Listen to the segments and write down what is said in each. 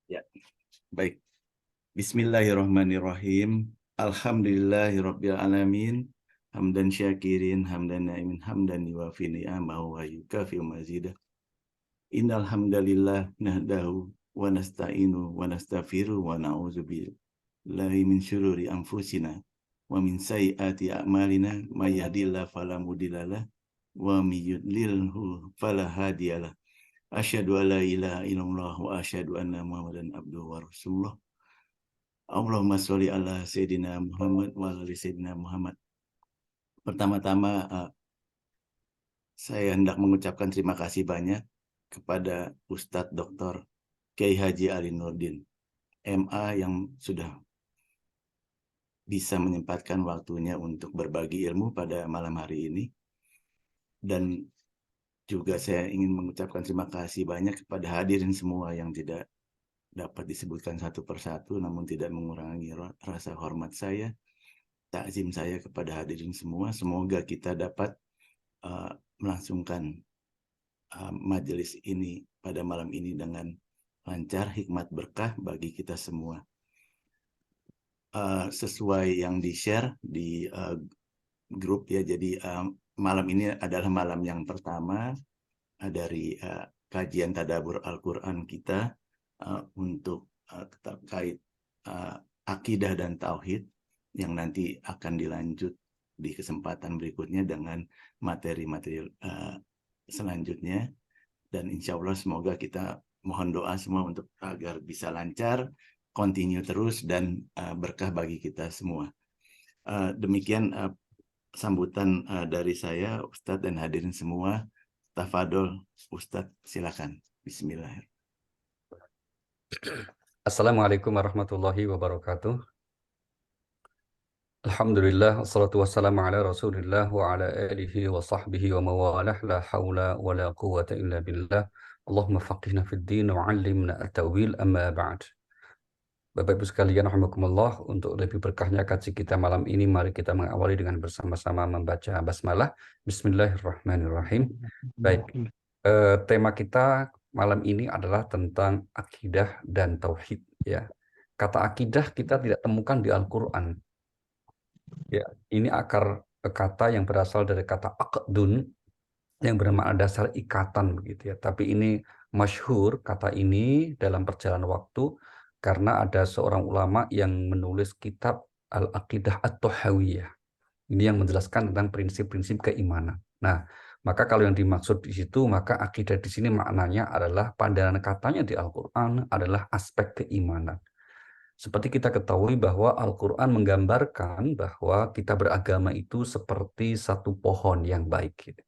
Ya, baik. Bismillahirrahmanirrahim. Alhamdulillahirabbil alamin. Hamdan syakirin, hamdan na'imin, hamdan yuwafi ni'amahu wa yukafi mazidah. Innal hamdalillah nahdahu wa nasta'inu wa nastaghfiru wa na'udzu billahi min syururi anfusina wa min sayyiati a'malina may yahdihillahu fala mudhillalah wa may yudlilhu fala hadiyalah. Asyhadu an la ilaha illallah wa asyhadu anna Muhammadan abduhu wa rasuluh. Allahumma sholli ala Sayyidina Muhammad wa ala Sayyidina Muhammad. Pertama-tama saya hendak mengucapkan terima kasih banyak kepada Ustadz Dr. Kiai Haji Ali Nurdin, MA, yang sudah bisa menyempatkan waktunya untuk berbagi ilmu pada malam hari ini. Dan juga saya ingin mengucapkan terima kasih banyak kepada hadirin semua yang tidak dapat disebutkan satu persatu, namun tidak mengurangi rasa hormat saya, takzim saya kepada hadirin semua. Semoga kita dapat melangsungkan majelis ini pada malam ini dengan lancar, hikmat, berkah bagi kita semua. Sesuai yang di-share di grup ya, jadi malam ini adalah malam yang pertama dari kajian tadabbur Al-Quran kita untuk terkait akidah dan tauhid, yang nanti akan dilanjut di kesempatan berikutnya dengan materi-materi selanjutnya. Dan insya Allah semoga kita mohon doa semua untuk agar bisa lancar, continue terus, dan berkah bagi kita semua. Demikian sambutan dari saya, Ustadz dan hadirin semua. Tafadol, Ustadz, silakan. Bismillahirrahmanirrahim. Assalamualaikum warahmatullahi wabarakatuh. Alhamdulillah, wassalatu wassalamu ala rasulillah wa ala alihi wa sahbihi wa mawalah, la hawla wa la quwata illa billah. Allahumma faqihna fid din wa 'allimna at-ta'wil, amma ba'd. Bapak Ibu sekalian, rahimakumullah, untuk lebih berkahnya kaji kita malam ini, mari kita mengawali dengan bersama-sama membaca basmalah. Bismillahirrahmanirrahim. Baik, tema kita malam ini adalah tentang akidah dan tauhid, ya. Kata akidah kita tidak temukan di Al-Quran. Ya, ini akar kata yang berasal dari kata aqdun, yang bermakna dasar ikatan begitu ya. Tapi ini masyhur kata ini dalam perjalanan waktu karena ada seorang ulama yang menulis kitab Al-Aqidah At-Tahawiyah. Ini yang menjelaskan tentang prinsip-prinsip keimanan. Nah, maka kalau yang dimaksud di situ, maka akidah di sini maknanya adalah pandangan katanya di Al-Quran adalah aspek keimanan. Seperti kita ketahui bahwa Al-Quran menggambarkan bahwa kita beragama itu seperti satu pohon yang baik.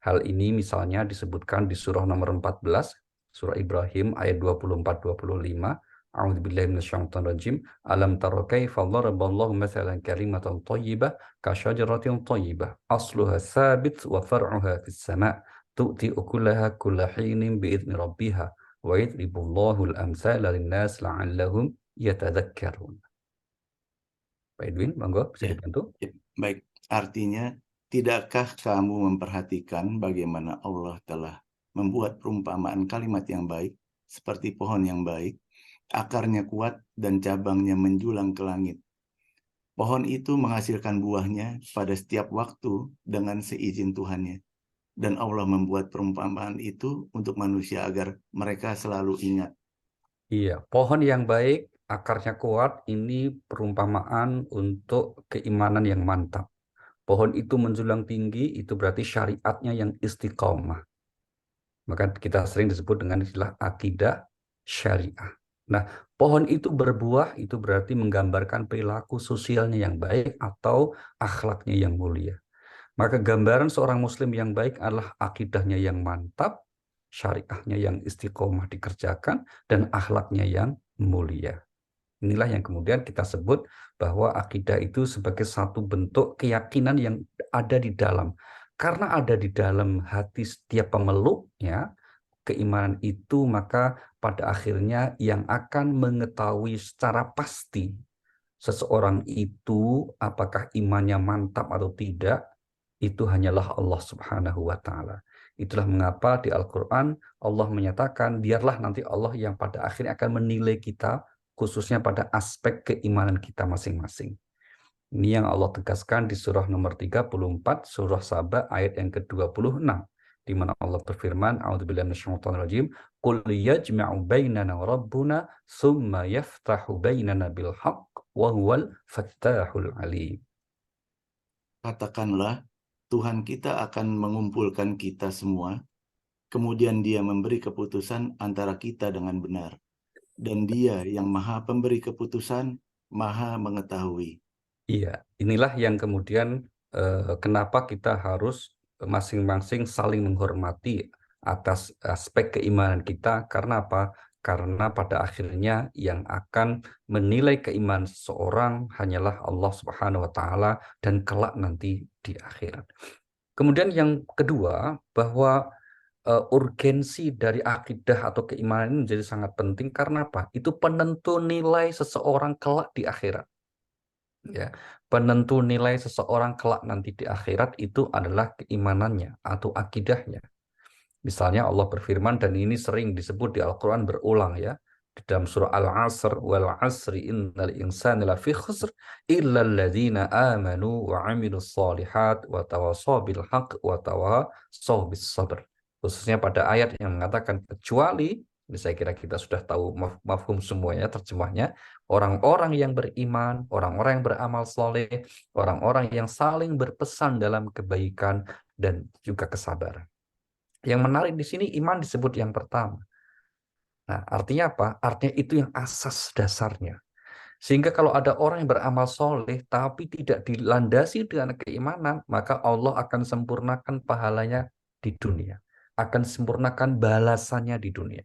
Hal ini misalnya disebutkan di surah nomor 14, surah Ibrahim ayat 24-25. A'udzubillahi minasyaitonir rajim. Alam tara kaifa daraballahu mathalan kalimatan thayyibah ka syajaratin thayyibah asluha tsabit wa far'uha fis sama' tu'ti ukulaha kulla hinin bi'izni rabbiha wa yadribullahu al-amsala lin-nas la'allahum yatadzakkarun. Pak Edwin, monggo bisa dibantu. Ya, baik, artinya tidakkah kamu memperhatikan bagaimana Allah telah membuat perumpamaan kalimat yang baik seperti pohon yang baik, akarnya kuat dan cabangnya menjulang ke langit. Pohon itu menghasilkan buahnya pada setiap waktu dengan seizin Tuhannya. Dan Allah membuat perumpamaan itu untuk manusia agar mereka selalu ingat. Iya, pohon yang baik, akarnya kuat, ini perumpamaan untuk keimanan yang mantap. Pohon itu menjulang tinggi, itu berarti syariatnya yang istiqomah. Maka kita sering disebut dengan istilah akidah syariah. Nah, pohon itu berbuah, itu berarti menggambarkan perilaku sosialnya yang baik atau akhlaknya yang mulia. Maka gambaran seorang muslim yang baik adalah akidahnya yang mantap, syariahnya yang istiqomah dikerjakan, dan akhlaknya yang mulia. Inilah yang kemudian kita sebut bahwa akidah itu sebagai satu bentuk keyakinan yang ada di dalam. Karena ada di dalam hati setiap pemeluknya, keimanan itu, maka pada akhirnya yang akan mengetahui secara pasti seseorang itu apakah imannya mantap atau tidak, itu hanyalah Allah Subhanahu wa Ta'ala. Itulah mengapa di Al-Quran Allah menyatakan biarlah nanti Allah yang pada akhirnya akan menilai kita, khususnya pada aspek keimanan kita masing-masing. Ini yang Allah tegaskan di surah nomor 34, surah Saba ayat yang ke-26. Di mana Allah berfirman, A'udzubillahi minasyaitonirrajim, Qul yajma'u bainana rabbuna summa yaftahu bainana bil haqq wa huwal fattahul alim. Katakanlah, Tuhan kita akan mengumpulkan kita semua, kemudian Dia memberi keputusan antara kita dengan benar. Dan Dia yang Maha Pemberi keputusan, Maha Mengetahui. Iya, inilah yang kemudian kenapa kita harus masing-masing saling menghormati atas aspek keimanan kita. Karena apa? Karena pada akhirnya yang akan menilai keimanan seseorang hanyalah Allah Subhanahu wa Ta'ala dan kelak nanti di akhirat. Kemudian yang kedua, bahwa urgensi dari akidah atau keimanan ini menjadi sangat penting karena apa? Itu penentu nilai seseorang kelak di akhirat. Ya, penentu nilai seseorang kelak nanti di akhirat itu adalah keimanannya atau akidahnya. Misalnya Allah berfirman, dan ini sering disebut di Al-Quran berulang ya, di dalam surah Al-Asr, wal asri innal insana lafi khusr illa alladhina amanu wa amilus solihat wa tawasaw bil haqq wa tawasaw bis sabr. Khususnya pada ayat yang mengatakan kecuali, ini saya kira kita sudah tahu mafhum semuanya, terjemahnya, orang-orang yang beriman, orang-orang yang beramal soleh, orang-orang yang saling berpesan dalam kebaikan dan juga kesabaran. Yang menarik di sini iman disebut yang pertama. Nah, artinya apa? Artinya itu yang asas dasarnya. Sehingga kalau ada orang yang beramal soleh tapi tidak dilandasi dengan keimanan, maka Allah akan sempurnakan pahalanya di dunia. Akan sempurnakan balasannya di dunia.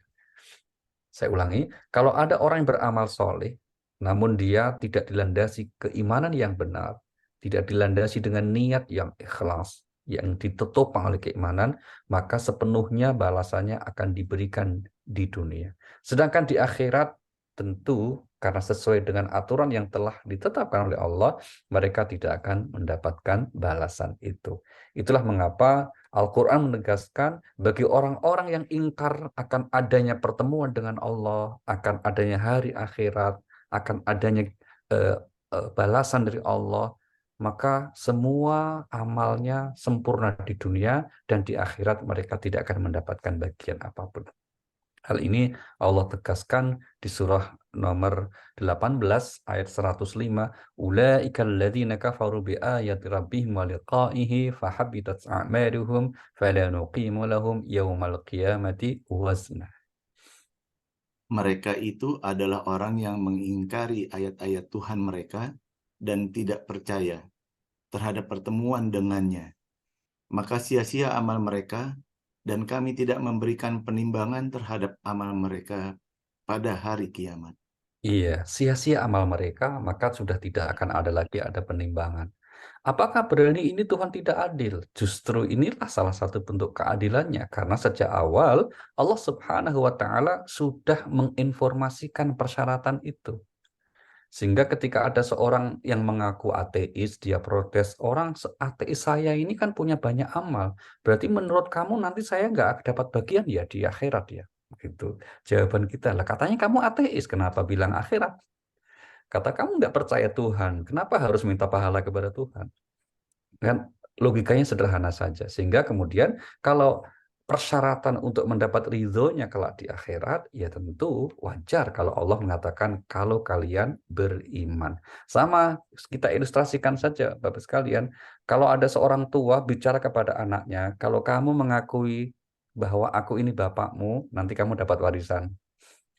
Saya ulangi, kalau ada orang yang beramal soleh, namun dia tidak dilandasi keimanan yang benar, tidak dilandasi dengan niat yang ikhlas, yang ditopang oleh keimanan, maka sepenuhnya balasannya akan diberikan di dunia. Sedangkan di akhirat, tentu karena sesuai dengan aturan yang telah ditetapkan oleh Allah, mereka tidak akan mendapatkan balasan itu. Itulah mengapa Al-Quran menegaskan bagi orang-orang yang ingkar akan adanya pertemuan dengan Allah, akan adanya hari akhirat, akan adanya balasan dari Allah, maka semua amalnya sempurna di dunia dan di akhirat mereka tidak akan mendapatkan bagian apapun. Hal ini Allah tegaskan di surah nomor 18 ayat 105, ulaika alladzina kafaru biayati rabbihim wa liqa'ihi fahabitat a'maluhum fala nuqimu lahum yaumal qiyamati wazna. Mereka itu adalah orang yang mengingkari ayat-ayat Tuhan mereka dan tidak percaya terhadap pertemuan dengannya. Maka sia-sia amal mereka, dan kami tidak memberikan penimbangan terhadap amal mereka pada hari kiamat. Iya, sia-sia amal mereka, maka sudah tidak akan ada penimbangan. Apakah berarti ini Tuhan tidak adil? Justru inilah salah satu bentuk keadilannya, karena sejak awal Allah Subhanahu wa Ta'ala sudah menginformasikan persyaratan itu. Sehingga ketika ada seorang yang mengaku ateis, dia protes, orang ateis saya ini kan punya banyak amal. Berarti menurut kamu nanti saya nggak dapat bagian ya di akhirat ya. Gitu. Jawaban kita lah, katanya kamu ateis, kenapa bilang akhirat? Kata kamu nggak percaya Tuhan, kenapa harus minta pahala kepada Tuhan? Kan logikanya sederhana saja. Sehingga kemudian kalau persyaratan untuk mendapat ridhonya kelak di akhirat, ya tentu wajar kalau Allah mengatakan kalau kalian beriman. Sama kita ilustrasikan saja Bapak sekalian, kalau ada seorang tua bicara kepada anaknya, kalau kamu mengakui bahwa aku ini bapakmu, nanti kamu dapat warisan.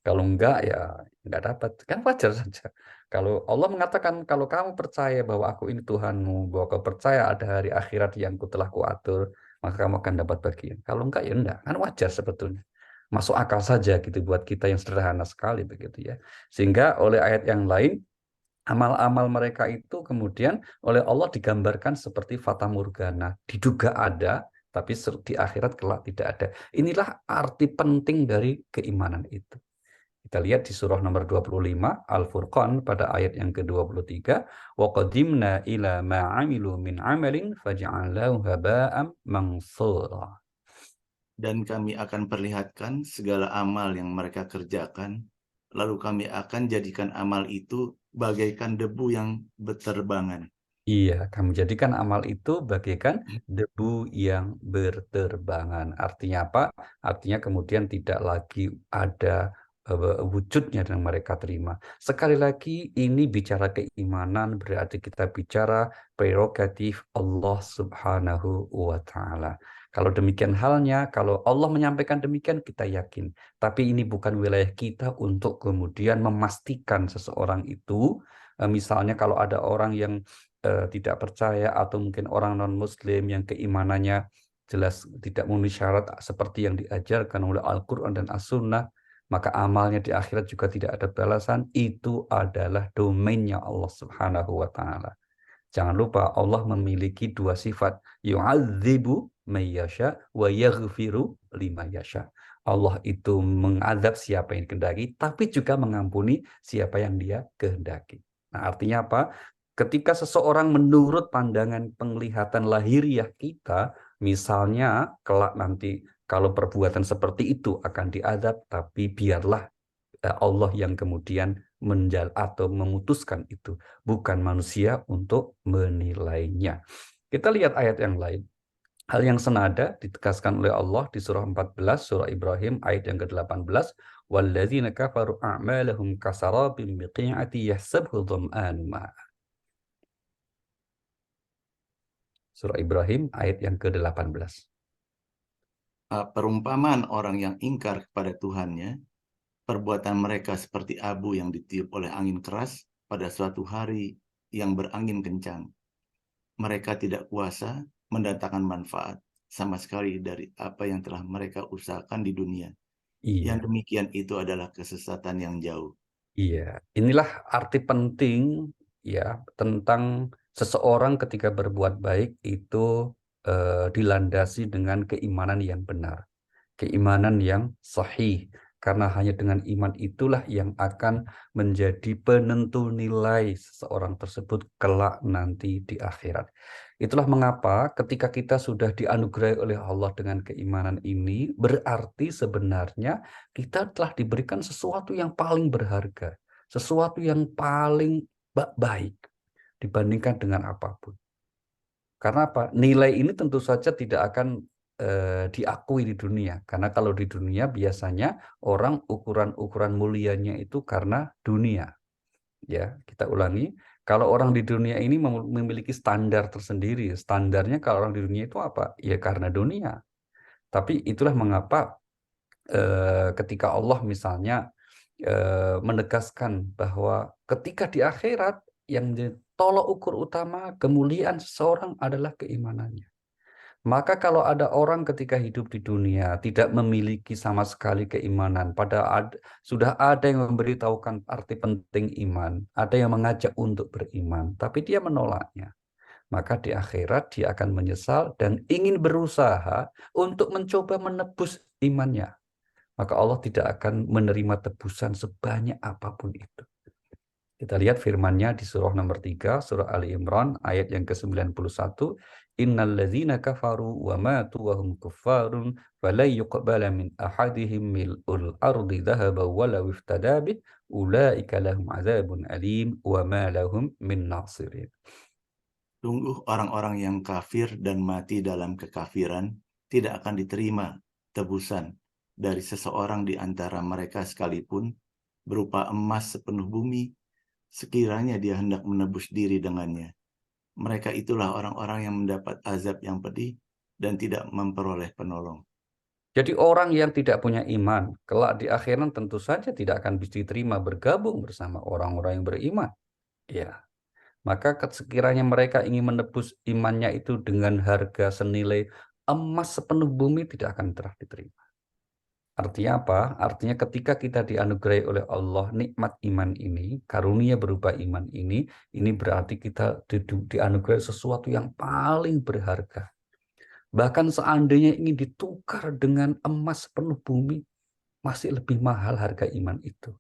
Kalau enggak ya enggak dapat. Kan wajar saja. Kalau Allah mengatakan kalau kamu percaya bahwa aku ini Tuhanmu, bahwa kau percaya ada hari akhirat yang telah kuatur, maka kamu akan dapat bagian. Kalau enggak ya enggak. Kan wajar sebetulnya. Masuk akal saja gitu buat kita yang sederhana sekali begitu ya. Sehingga oleh ayat yang lain amal-amal mereka itu kemudian oleh Allah digambarkan seperti fata morgana, diduga ada tapi di akhirat kelak tidak ada. Inilah arti penting dari keimanan itu. Kita lihat di surah nomor 25 Al-Furqan pada ayat yang ke-23, wa qadimna ila ma 'amilu min 'amalin faj'alnahu haba'an mansura. Dan kami akan perlihatkan segala amal yang mereka kerjakan, lalu kami akan jadikan amal itu bagaikan debu yang berterbangan. Iya, kamu jadikan amal itu bagaikan debu yang berterbangan. Artinya apa? Artinya kemudian tidak lagi ada wujudnya yang mereka terima. Sekali lagi, ini bicara keimanan, berarti kita bicara prerogatif Allah Subhanahu wa Ta'ala. Kalau demikian halnya, kalau Allah menyampaikan demikian, kita yakin. Tapi ini bukan wilayah kita untuk kemudian memastikan seseorang itu. Misalnya kalau ada orang yang tidak percaya atau mungkin orang non-Muslim yang keimanannya jelas tidak memenuhi syarat seperti yang diajarkan oleh Al-Quran dan As-Sunnah, maka amalnya di akhirat juga tidak ada balasan. Itu adalah domainnya Allah Subhanahu wa Ta'ala. Jangan lupa Allah memiliki dua sifat, yu'adzibu mayyasha wa yaghfiru liman yasha. Allah itu mengadab siapa yang kehendaki, tapi juga mengampuni siapa yang dia kehendaki. Nah, artinya apa? Ketika seseorang menurut pandangan penglihatan lahiriah kita, misalnya kelak nanti kalau perbuatan seperti itu akan diadab, tapi biarlah Allah yang kemudian atau memutuskan itu, bukan manusia untuk menilainya. Kita lihat ayat yang lain. Hal yang senada ditegaskan oleh Allah di surah 14, surah Ibrahim ayat yang ke-18, وَالَّذِينَ كَفَرُوا أَعْمَالَهُمْ كَسَرَابٍ بِقِيعَةٍ يَحْسَبُهُ الظَّمْآنُ مَاءً. Surah Ibrahim ayat yang ke-18. Perumpamaan orang yang ingkar kepada Tuhannya, perbuatan mereka seperti abu yang ditiup oleh angin keras pada suatu hari yang berangin kencang. Mereka tidak kuasa mendatangkan manfaat sama sekali dari apa yang telah mereka usahakan di dunia. Yang Iya. demikian itu adalah kesesatan yang jauh. Iya, inilah arti penting ya tentang seseorang ketika berbuat baik itu dilandasi dengan keimanan yang benar, keimanan yang sahih. Karena hanya dengan iman itulah yang akan menjadi penentu nilai seseorang tersebut kelak nanti di akhirat. Itulah mengapa ketika kita sudah dianugerahi oleh Allah dengan keimanan ini, berarti sebenarnya kita telah diberikan sesuatu yang paling berharga, sesuatu yang paling baik dibandingkan dengan apapun. Karena apa? Nilai ini tentu saja tidak akan diakui di dunia. Karena kalau di dunia biasanya orang ukuran-ukuran mulianya itu karena dunia. Ya, kita ulangi. Kalau orang di dunia ini memiliki standar tersendiri. Standarnya kalau orang di dunia itu apa? Ya karena dunia. Tapi itulah mengapa ketika Allah misalnya menegaskan bahwa ketika di akhirat yang tolok ukur utama kemuliaan seseorang adalah keimanannya. Maka kalau ada orang ketika hidup di dunia tidak memiliki sama sekali keimanan, sudah ada yang memberitahukan arti penting iman, ada yang mengajak untuk beriman, tapi dia menolaknya. Maka di akhirat dia akan menyesal dan ingin berusaha untuk mencoba menebus imannya. Maka Allah tidak akan menerima tebusan sebanyak apapun itu. Kita lihat firman-Nya di surah nomor 3, surah Ali Imran, ayat yang ke-91. Innal ladzina kafaru wa matu wa hum kuffarun falan yuqbala min ahadihim mil'ul ardi dhahaban walau iftada bih ulaika lahum adzabun alim wa ma lahum min nasirin. Sungguh orang-orang yang kafir dan mati dalam kekafiran tidak akan diterima tebusan dari seseorang di antara mereka sekalipun berupa emas sepenuh bumi, sekiranya dia hendak menebus diri dengannya. Mereka itulah orang-orang yang mendapat azab yang pedih dan tidak memperoleh penolong. Jadi orang yang tidak punya iman, kelak di akhirat tentu saja tidak akan bisa diterima bergabung bersama orang-orang yang beriman. Ya, maka sekiranya mereka ingin menebus imannya itu dengan harga senilai emas sepenuh bumi tidak akan telah diterima. Artinya apa? Artinya ketika kita dianugerahi oleh Allah nikmat iman ini, karunia berupa iman ini berarti kita dianugerahi sesuatu yang paling berharga. Bahkan seandainya ingin ditukar dengan emas penuh bumi, masih lebih mahal harga iman itu.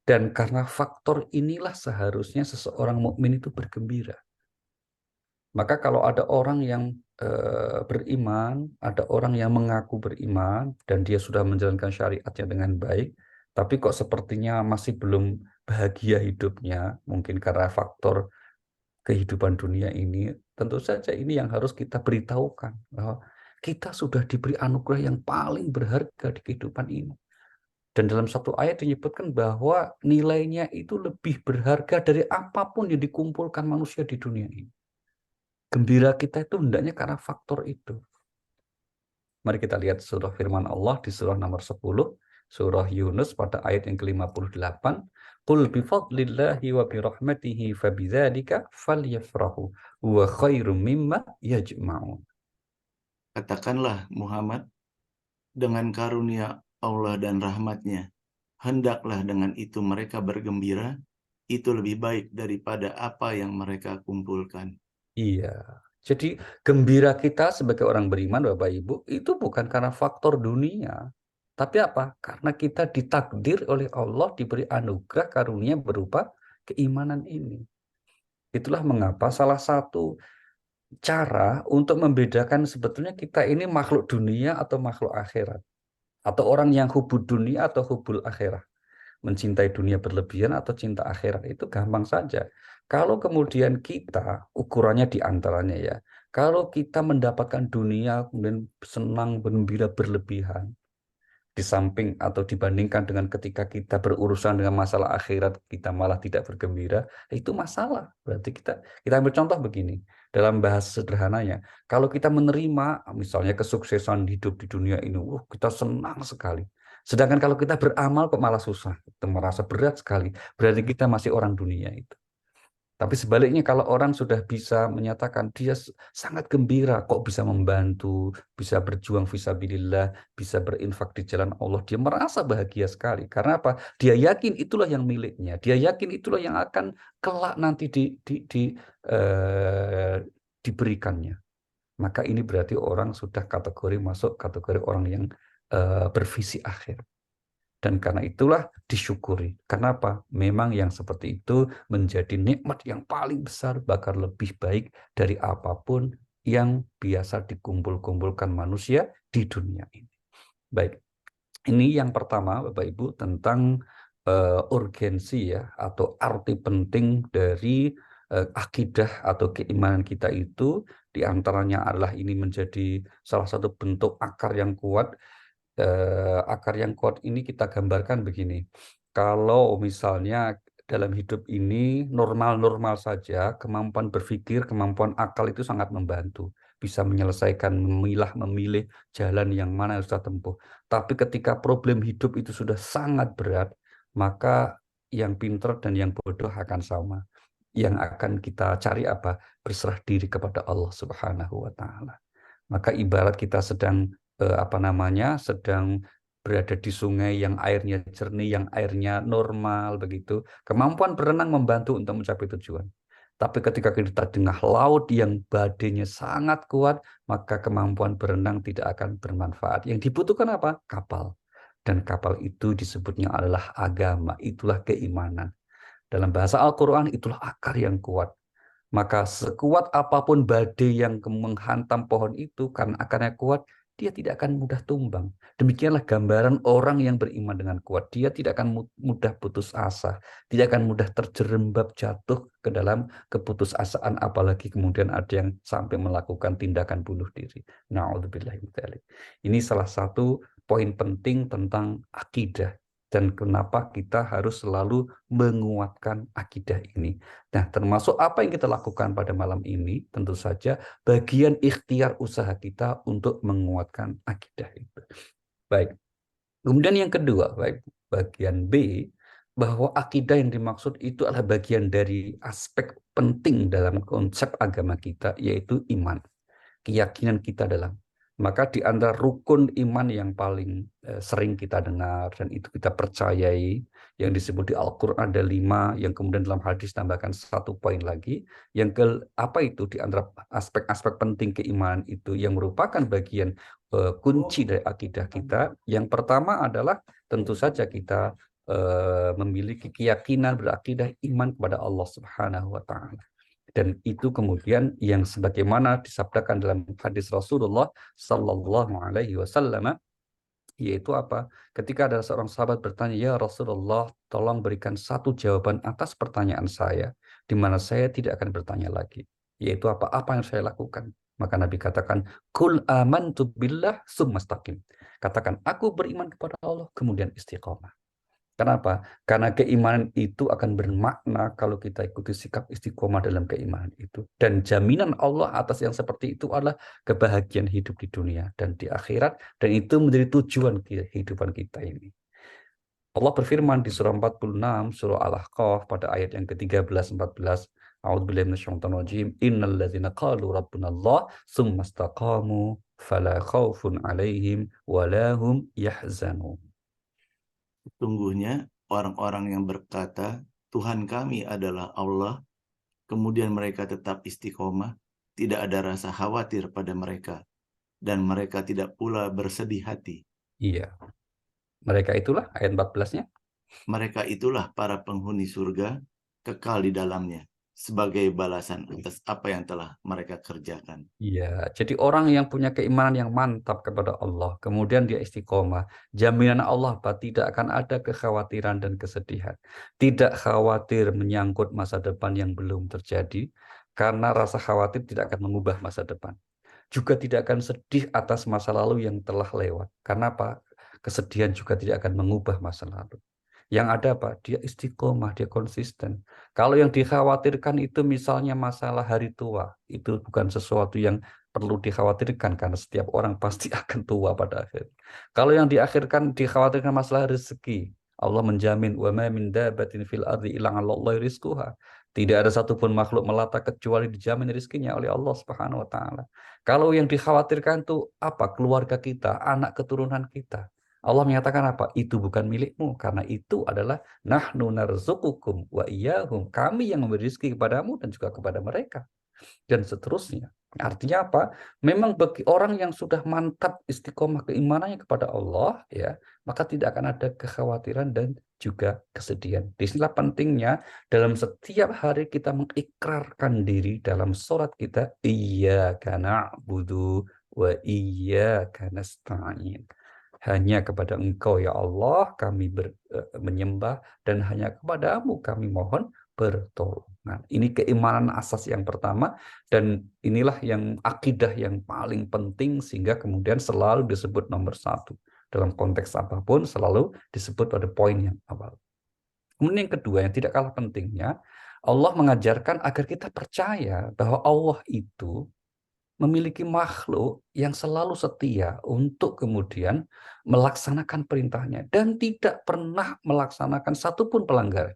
Dan karena faktor inilah seharusnya seseorang mukmin itu bergembira. Maka kalau ada orang yang beriman, ada orang yang mengaku beriman dan dia sudah menjalankan syariatnya dengan baik, tapi kok sepertinya masih belum bahagia hidupnya, mungkin karena faktor kehidupan dunia ini, tentu saja ini yang harus kita beritahukan bahwa kita sudah diberi anugerah yang paling berharga di kehidupan ini. Dan dalam satu ayat dinyebutkan bahwa nilainya itu lebih berharga dari apapun yang dikumpulkan manusia di dunia ini. Gembira kita itu hendaknya karena faktor itu. Mari kita lihat surah firman Allah di surah nomor 10, surah Yunus pada ayat yang ke-58. Qul bifadlillahi wa birahmatihi fabidzalika falyafrahu wa khairum mimma yajma'un. Katakanlah Muhammad, dengan karunia Allah dan rahmatnya, hendaklah dengan itu mereka bergembira, itu lebih baik daripada apa yang mereka kumpulkan. Iya. Jadi gembira kita sebagai orang beriman, Bapak Ibu, itu bukan karena faktor dunia. Tapi apa? Karena kita ditakdir oleh Allah diberi anugerah karunia berupa keimanan ini. Itulah mengapa salah satu cara untuk membedakan sebetulnya kita ini makhluk dunia atau makhluk akhirat. Atau orang yang hubud dunia atau hubul akhirat. Mencintai dunia berlebihan atau cinta akhirat itu gampang saja. Kalau kemudian kita, ukurannya di antaranya ya, kalau kita mendapatkan dunia kemudian senang, gembira berlebihan, di samping atau dibandingkan dengan ketika kita berurusan dengan masalah akhirat, kita malah tidak bergembira, itu masalah. Berarti kita ambil contoh begini, dalam bahasa sederhananya, kalau kita menerima misalnya kesuksesan hidup di dunia ini, kita senang sekali. Sedangkan kalau kita beramal kok malah susah, kita merasa berat sekali, berarti kita masih orang dunia itu. Tapi sebaliknya kalau orang sudah bisa menyatakan dia sangat gembira, kok bisa membantu, bisa berjuang fisabilillah, bisa berinfak di jalan Allah, dia merasa bahagia sekali. Karena apa? Dia yakin itulah yang miliknya, dia yakin itulah yang akan kelak nanti diberikannya. Maka ini berarti orang sudah masuk kategori orang yang bervisi akhir. Dan karena itulah disyukuri. Kenapa? Memang yang seperti itu menjadi nikmat yang paling besar, bahkan lebih baik dari apapun yang biasa dikumpul-kumpulkan manusia di dunia ini. Baik, ini yang pertama Bapak Ibu tentang urgensi ya, atau arti penting dari akidah atau keimanan kita itu, diantaranya adalah ini menjadi salah satu bentuk akar yang kuat. Akar yang kuat ini kita gambarkan begini. Kalau misalnya dalam hidup ini normal-normal saja, kemampuan berpikir, kemampuan akal itu sangat membantu. Bisa menyelesaikan, memilih jalan yang mana yang harus kita tempuh. Tapi ketika problem hidup itu sudah sangat berat, maka yang pintar dan yang bodoh akan sama. Yang akan kita cari apa? Berserah diri kepada Allah Subhanahu wa Ta'ala. Maka ibarat kita sedang sedang berada di sungai yang airnya jernih, yang airnya normal begitu. Kemampuan berenang membantu untuk mencapai tujuan. Tapi ketika kita di tengah laut yang badainya sangat kuat, maka kemampuan berenang tidak akan bermanfaat. Yang dibutuhkan apa? Kapal. Dan kapal itu disebutnya adalah agama, itulah keimanan. Dalam bahasa Al-Quran, itulah akar yang kuat. Maka sekuat apapun badai yang menghantam pohon itu, karena akarnya kuat, dia tidak akan mudah tumbang. Demikianlah gambaran orang yang beriman dengan kuat. Dia tidak akan mudah putus asa. Tidak akan mudah terjerembab jatuh ke dalam keputusasaan. Apalagi kemudian ada yang sampai melakukan tindakan bunuh diri. Na'udzubillah min dzalik. Ini salah satu poin penting tentang akidah. Dan kenapa kita harus selalu menguatkan akidah ini. Nah, termasuk apa yang kita lakukan pada malam ini, tentu saja bagian ikhtiar usaha kita untuk menguatkan akidah itu. Baik. Kemudian yang kedua, baik, bagian B, bahwa akidah yang dimaksud itu adalah bagian dari aspek penting dalam konsep agama kita, yaitu iman. Keyakinan kita dalam. Maka di antara rukun iman yang paling sering kita dengar dan itu kita percayai, yang disebut di Al-Quran ada 5, yang kemudian dalam hadis tambahkan 1 poin lagi. Apa itu di antara aspek-aspek penting keimanan itu yang merupakan bagian kunci dari akidah kita. Yang pertama adalah tentu saja kita memiliki keyakinan berakidah iman kepada Allah Subhanahu wa Ta'ala. Dan itu kemudian yang sebagaimana disabdakan dalam hadis Rasulullah Sallallahu Alaihi Wasallam, yaitu apa? Ketika ada seorang sahabat bertanya, ya Rasulullah, tolong berikan satu jawaban atas pertanyaan saya, di mana saya tidak akan bertanya lagi. Yaitu apa? Apa yang saya lakukan? Maka Nabi katakan, Kul amantu billah summastaqim. Katakan, aku beriman kepada Allah, kemudian istiqomah. Kenapa? Karena keimanan itu akan bermakna kalau kita ikuti sikap istiqomah dalam keimanan itu. Dan jaminan Allah atas yang seperti itu adalah kebahagiaan hidup di dunia dan di akhirat. Dan itu menjadi tujuan kehidupan kita ini. Allah berfirman di surah 46, surah Al-Ahqaf pada ayat yang ke-13-14. A'udzubillahi minasyaitonir rajim. Innal ladzina qalu rabbunallah tsumma istaqamu fala khaufun 'alaihim wa la hum yahzanun. Sesungguhnya orang-orang yang berkata, Tuhan kami adalah Allah, kemudian mereka tetap istiqomah, tidak ada rasa khawatir pada mereka, dan mereka tidak pula bersedih hati. Iya. Mereka itulah ayat 14-nya. Mereka itulah para penghuni surga, kekal di dalamnya, sebagai balasan atas apa yang telah mereka kerjakan. Iya, jadi orang yang punya keimanan yang mantap kepada Allah, kemudian dia istiqomah, jaminan Allah bahwa tidak akan ada kekhawatiran dan kesedihan. Tidak khawatir menyangkut masa depan yang belum terjadi, karena rasa khawatir tidak akan mengubah masa depan. Juga tidak akan sedih atas masa lalu yang telah lewat. Karena apa? Kesedihan juga tidak akan mengubah masa lalu. Yang ada apa? Dia istiqomah, dia konsisten. Kalau yang dikhawatirkan itu misalnya masalah hari tua, itu bukan sesuatu yang perlu dikhawatirkan karena setiap orang pasti akan tua pada akhir. Kalau yang dikhawatirkan masalah rezeki, Allah menjamin wa ma min dabatin fil ardi illa 'alallahi rizquha. Tidak ada satupun makhluk melata kecuali dijamin rezekinya oleh Allah Subhanahu wa taala. Kalau yang dikhawatirkan itu apa? Keluarga kita, anak keturunan kita. Allah menyatakan apa? Itu bukan milikmu, karena itu adalah nahnu narzuqukum wa iyyahum. Kami yang memberi rezeki kepadamu dan juga kepada mereka. Dan seterusnya. Artinya apa? Memang bagi orang yang sudah mantap istiqomah keimanannya kepada Allah, ya, maka tidak akan ada kekhawatiran dan juga kesedihan. Disinilah pentingnya dalam setiap hari kita mengikrarkan diri dalam sholat kita, iyyaka na'budu wa iyyaka nasta'in. Hanya kepada Engkau ya Allah kami menyembah, dan hanya kepadamu kami mohon pertolongan. Ini keimanan asas yang pertama, dan inilah yang akidah yang paling penting sehingga kemudian selalu disebut nomor satu. Dalam konteks apapun selalu disebut pada poin yang awal. Kemudian yang kedua yang tidak kalah pentingnya, Allah mengajarkan agar kita percaya bahwa Allah itu memiliki makhluk yang selalu setia untuk kemudian melaksanakan perintahnya dan tidak pernah melaksanakan satupun pelanggaran.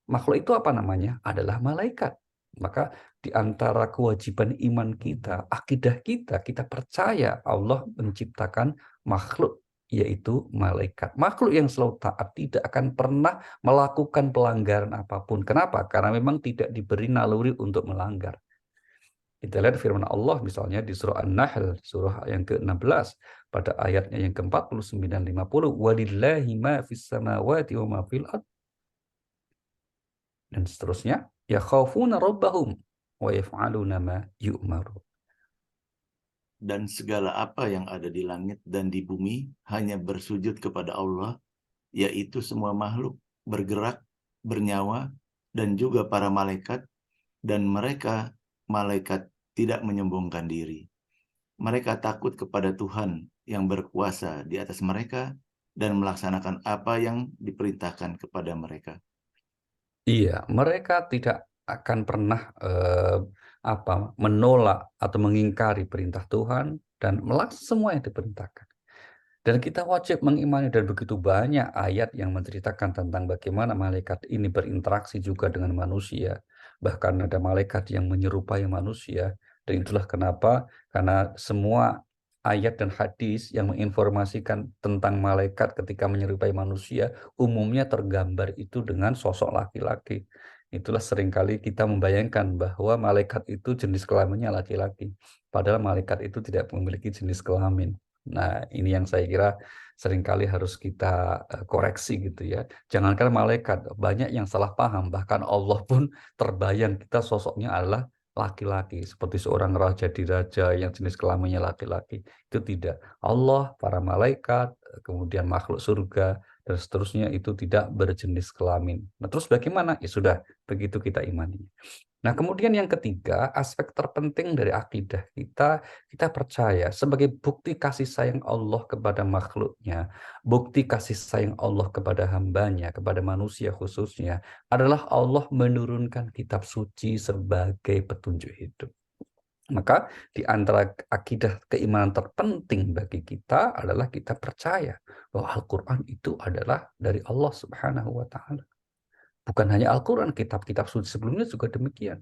Makhluk itu apa namanya? Adalah malaikat. Maka di antara kewajiban iman kita, akidah kita, kita percaya Allah menciptakan makhluk, yaitu malaikat. Makhluk yang selalu taat, tidak akan pernah melakukan pelanggaran apapun. Kenapa? Karena memang tidak diberi naluri untuk melanggar. Kita lihat firman Allah misalnya di surah An-Nahl, surah yang ke-16, pada ayatnya yang ke-49-50, walillahi ma fis samawati wa ma fil ard. Dan seterusnya, ya khawfuna rabbahum wa yaf'aluna ma yu'maru. Dan segala apa yang ada di langit dan di bumi hanya bersujud kepada Allah, yaitu semua makhluk bergerak, bernyawa, dan juga para malaikat, dan mereka, malaikat, tidak menyombongkan diri. Mereka takut kepada Tuhan yang berkuasa di atas mereka dan melaksanakan apa yang diperintahkan kepada mereka. Iya, mereka tidak akan pernah menolak atau mengingkari perintah Tuhan dan melaksanakan semua yang diperintahkan. Dan kita wajib mengimani, dan begitu banyak ayat yang menceritakan tentang bagaimana malaikat ini berinteraksi juga dengan manusia. Bahkan ada malaikat yang menyerupai manusia. Dan itulah kenapa, karena semua ayat dan hadis yang menginformasikan tentang malaikat ketika menyerupai manusia, umumnya tergambar itu dengan sosok laki-laki. Itulah seringkali kita membayangkan bahwa malaikat itu jenis kelaminnya laki-laki. Padahal malaikat itu tidak memiliki jenis kelamin. Nah, ini yang saya kira seringkali harus kita koreksi gitu ya. Jangankan malaikat, banyak yang salah paham, bahkan Allah pun terbayang kita sosoknya adalah laki-laki, seperti seorang raja di raja yang jenis kelaminnya laki-laki. Itu tidak. Allah, para malaikat, kemudian makhluk surga, dan seterusnya itu tidak berjenis kelamin. Nah, terus bagaimana? Ya sudah, begitu kita imani. Nah, kemudian yang ketiga, aspek terpenting dari akidah kita, kita percaya sebagai bukti kasih sayang Allah kepada makhluknya, bukti kasih sayang Allah kepada hambanya, kepada manusia khususnya, adalah Allah menurunkan kitab suci sebagai petunjuk hidup. Maka di antara akidah keimanan terpenting bagi kita adalah kita percaya bahwa Al-Quran itu adalah dari Allah Subhanahu wa Ta'ala. Bukan hanya Al-Quran, kitab-kitab suci sebelumnya juga demikian.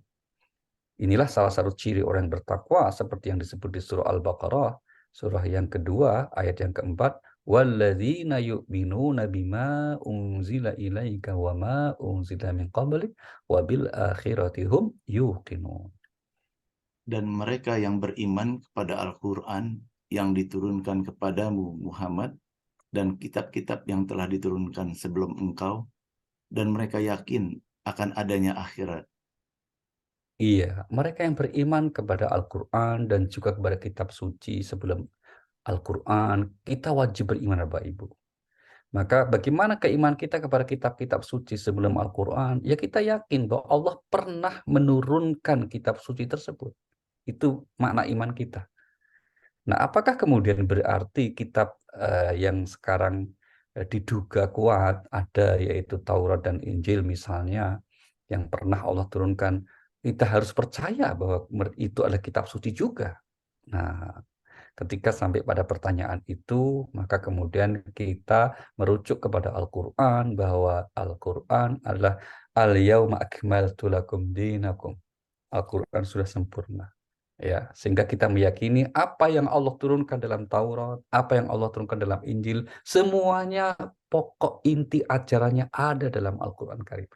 Inilah salah satu ciri orang yang bertakwa seperti yang disebut di surah Al-Baqarah, surah yang kedua, ayat yang keempat, وَالَّذِينَ يُؤْمِنُونَ بِمَا أُنزِلَ إِلَيْكَ وَمَا أُنزِلَ مِنْ قَبْلِكَ وَبِالْآخِرَةِ هُمْ يُوقِنُونَ. Dan mereka yang beriman kepada Al-Quran yang diturunkan kepadamu Muhammad dan kitab-kitab yang telah diturunkan sebelum engkau, dan mereka yakin akan adanya akhirat. Iya, mereka yang beriman kepada Al-Quran dan juga kepada kitab suci sebelum Al-Quran, kita wajib beriman, Bapak Ibu. Maka bagaimana keimanan kita kepada kitab-kitab suci sebelum Al-Quran? Ya kita yakin bahwa Allah pernah menurunkan kitab suci tersebut. Itu makna iman kita. Nah, apakah kemudian berarti kitab yang sekarang diduga kuat ada, yaitu Taurat dan Injil misalnya, yang pernah Allah turunkan, kita harus percaya bahwa itu adalah kitab suci juga? Nah, ketika sampai pada pertanyaan itu, maka kemudian kita merujuk kepada Al-Quran, bahwa Al-Quran adalah Al-Yawma akmaltu lakum dinakum. Al-Quran sudah sempurna. Ya, sehingga kita meyakini apa yang Allah turunkan dalam Taurat, apa yang Allah turunkan dalam Injil, semuanya pokok inti ajarannya ada dalam Al-Quran Karim.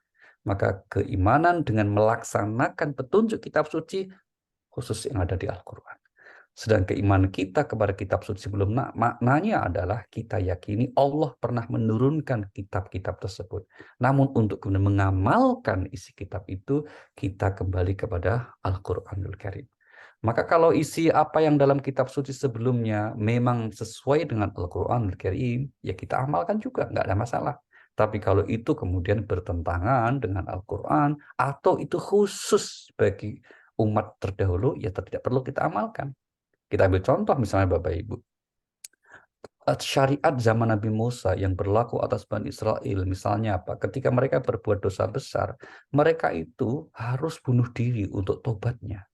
Maka keimanan dengan melaksanakan petunjuk kitab suci khusus yang ada di Al-Quran. Sedang keimanan kita kepada kitab suci sebelum maknanya adalah kita yakini Allah pernah menurunkan kitab-kitab tersebut. Namun untuk kemudian mengamalkan isi kitab itu, kita kembali kepada Al-Quranul Karim. Maka kalau isi apa yang dalam kitab suci sebelumnya memang sesuai dengan Al-Quranul Karim, ya kita amalkan juga, nggak ada masalah. Tapi kalau itu kemudian bertentangan dengan Al-Quran, atau itu khusus bagi umat terdahulu, ya tidak perlu kita amalkan. Kita ambil contoh misalnya Bapak Ibu. Syariat zaman Nabi Musa yang berlaku atas Bani Israel, misalnya apa? Ketika mereka berbuat dosa besar, mereka itu harus bunuh diri untuk tobatnya.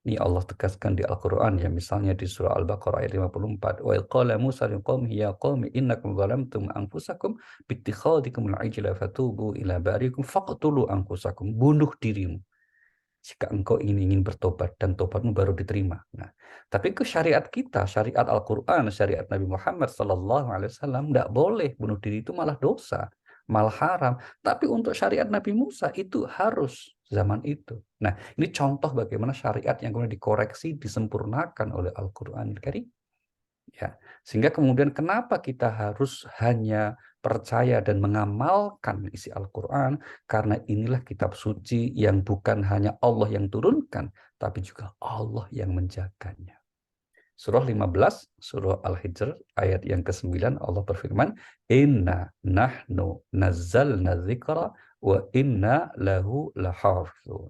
Ini Allah tegaskan di Al-Quran ya, misalnya di surah Al-Baqarah ayat 54. Wa qala Musa liqaumihi ya qaumi innakum zalamtum anfusakum bittikhadikumul ijla fatubu ila barikum faqtulu anfusakum. Bunuh dirimu jika engkau ingin bertobat dan tobatmu baru diterima. Nah, tapi ke syariat kita, syariat Al-Quran, syariat Nabi Muhammad SAW, tidak boleh bunuh diri, itu malah dosa, malah haram. Tapi untuk syariat Nabi Musa itu harus zaman itu. Nah, ini contoh bagaimana syariat yang kemudian dikoreksi, disempurnakan oleh Al-Quran Al-Karim. Ya, sehingga kemudian kenapa kita harus hanya percaya dan mengamalkan isi Al-Quran, karena inilah kitab suci yang bukan hanya Allah yang turunkan, tapi juga Allah yang menjaganya. Surah 15, surah Al-Hijr, ayat yang ke-9, Allah berfirman, Inna nahnu nazzalna dzikra wa inna lahu lahafizun.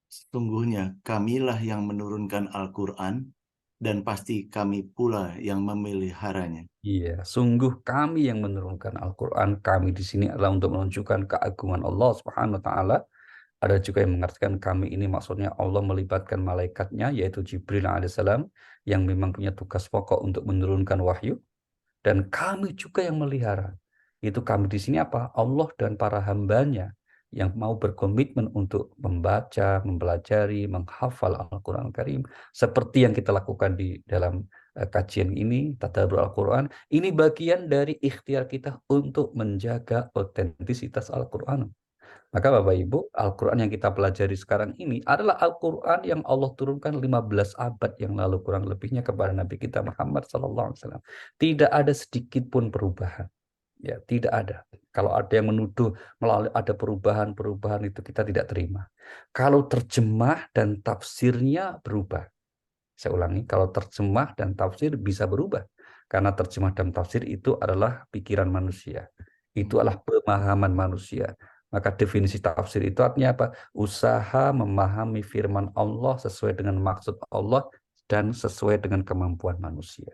Sesungguhnya kamilah yang menurunkan Al-Quran, dan pasti kami pula yang memeliharanya. Iya, sungguh kami yang menurunkan Al-Quran. Kami di sini adalah untuk menunjukkan keagungan Allah Subhanahu wa Ta'ala. Ada juga yang mengartikan kami ini maksudnya Allah melibatkan malaikatnya, yaitu Jibril alaihissalam, yang memang punya tugas pokok untuk menurunkan wahyu. Dan kami juga yang melihara. Itu kami di sini apa? Allah dan para hambanya yang mau berkomitmen untuk membaca, mempelajari, menghafal Al-Quran Al-Karim. Seperti yang kita lakukan di dalam kajian ini, Tadabbur Al-Quran. Ini bagian dari ikhtiar kita untuk menjaga otentisitas Al-Quran. Maka Bapak Ibu, Al-Quran yang kita pelajari sekarang ini adalah Al-Quran yang Allah turunkan 15 abad yang lalu kurang lebihnya kepada Nabi kita Muhammad SAW. Tidak ada sedikit pun perubahan. Ya, tidak ada. Kalau ada yang menuduh melalui ada perubahan-perubahan itu kita tidak terima. Kalau terjemah dan tafsirnya berubah. Saya ulangi, kalau terjemah dan tafsir bisa berubah. Karena terjemah dan tafsir itu adalah pikiran manusia. Itu adalah pemahaman manusia. Maka definisi tafsir itu artinya apa? Usaha memahami firman Allah sesuai dengan maksud Allah dan sesuai dengan kemampuan manusia.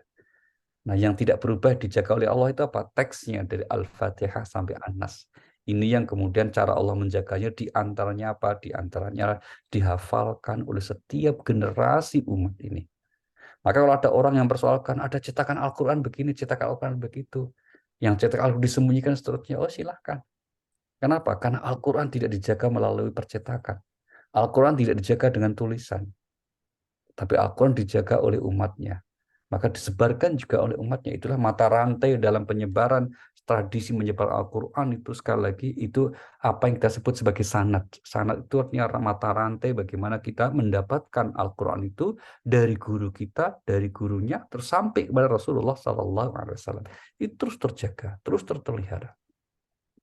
Nah, yang tidak berubah dijaga oleh Allah itu apa? Teksnya dari Al-Fatihah sampai An-Nas. Ini yang kemudian cara Allah menjaganya di antaranya apa? Di antaranya dihafalkan oleh setiap generasi umat ini. Maka kalau ada orang yang persoalkan ada cetakan Al-Quran begini, cetakan Al-Quran begitu. Yang cetak Al-Quran disembunyikan seterusnya, oh silahkan. Kenapa? Karena Al-Quran tidak dijaga melalui percetakan. Al-Quran tidak dijaga dengan tulisan. Tapi Al-Quran dijaga oleh umatnya. Maka disebarkan juga oleh umatnya. Itulah mata rantai dalam penyebaran tradisi menyebar Al-Quran itu sekali lagi itu apa yang kita sebut sebagai sanad. Sanad itu artinya mata rantai bagaimana kita mendapatkan Al-Quran itu dari guru kita, dari gurunya, terus sampai kepada Rasulullah SAW. Itu terus terjaga, terus terpelihara.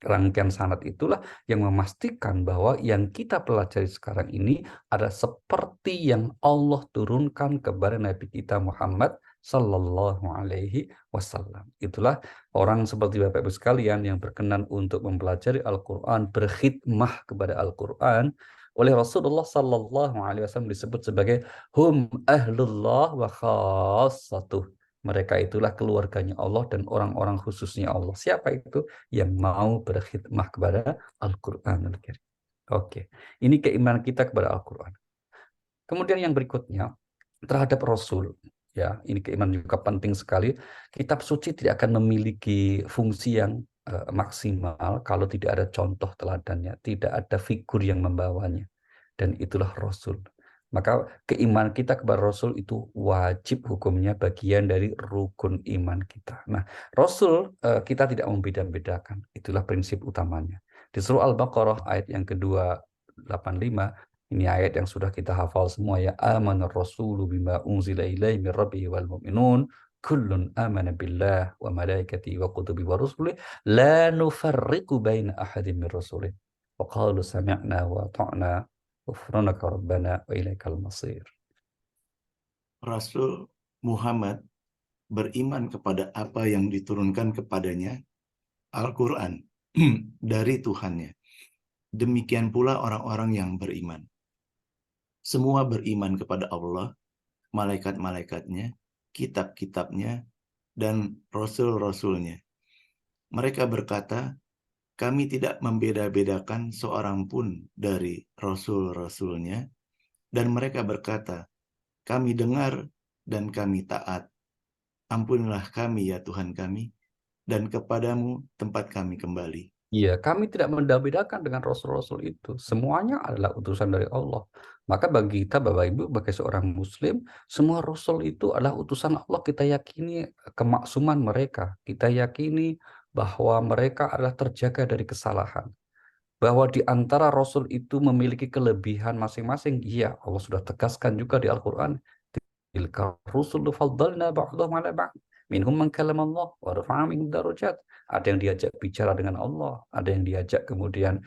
Rangkaian sanad itulah yang memastikan bahwa yang kita pelajari sekarang ini ada seperti yang Allah turunkan kepada Nabi kita Muhammad Sallallahu Alaihi Wasallam. Itulah orang seperti Bapak Ibu sekalian yang berkenan untuk mempelajari Al-Quran, berkhidmah kepada Al-Quran. Oleh Rasulullah Sallallahu Alaihi Wasallam disebut sebagai hum ahlullah wa khassatuh. Mereka itulah keluarganya Allah dan orang-orang khususnya Allah. Siapa itu? Yang mau berkhidmah kepada Al-Quran Al-Karim. Oke, ini keimanan kita kepada Al-Quran. Kemudian yang berikutnya, terhadap Rasul. Ya, ini keimanan juga penting sekali. Kitab suci tidak akan memiliki fungsi yang maksimal kalau tidak ada contoh teladannya, tidak ada figur yang membawanya. Dan itulah Rasul. Maka keimanan kita kepada Rasul itu wajib hukumnya bagian dari rukun iman kita. Nah, Rasul kita tidak membeda-bedakan. Itulah prinsip utamanya. Di surah Al-Baqarah ayat yang kedua 85, ini ayat yang sudah kita hafal semua ya. Amanar rasulu bima unzila ilaihi min rabbihi wal mu'minun kullun amana billah wa malaikatihi wa kutubihi wa rusulihi la nufarriqu baina ahadin min rasulih. Wa qalu sami'na wa ta'na ghufranaka rabbana wa ilaikal masir. Rasul Muhammad beriman kepada apa yang diturunkan kepadanya, Al-Quran, dari Tuhannya. Demikian pula orang-orang yang beriman. Semua beriman kepada Allah, malaikat-malaikatnya, kitab-kitabnya, dan rasul-rasulnya. Mereka berkata, kami tidak membeda-bedakan seorang pun dari rasul-rasulnya, dan mereka berkata, kami dengar dan kami taat. Ampunilah kami ya Tuhan kami, dan kepadamu tempat kami kembali. Iya, kami tidak membeda-bedakan dengan rasul-rasul itu. Semuanya adalah utusan dari Allah. Maka bagi kita, Bapak Ibu, sebagai seorang Muslim, semua rasul itu adalah utusan Allah. Kita yakini kemaksuman mereka. Kita yakini bahwa mereka adalah terjaga dari kesalahan. Bahwa di antara rasul itu memiliki kelebihan masing-masing. Iya, Allah sudah tegaskan juga di Al-Quran. Tilka rusulu faddalna ba'dahum ala ba'd. Minhum man kallama Allah wa rafa'a minhum darajat. Ada yang diajak bicara dengan Allah, ada yang diajak kemudian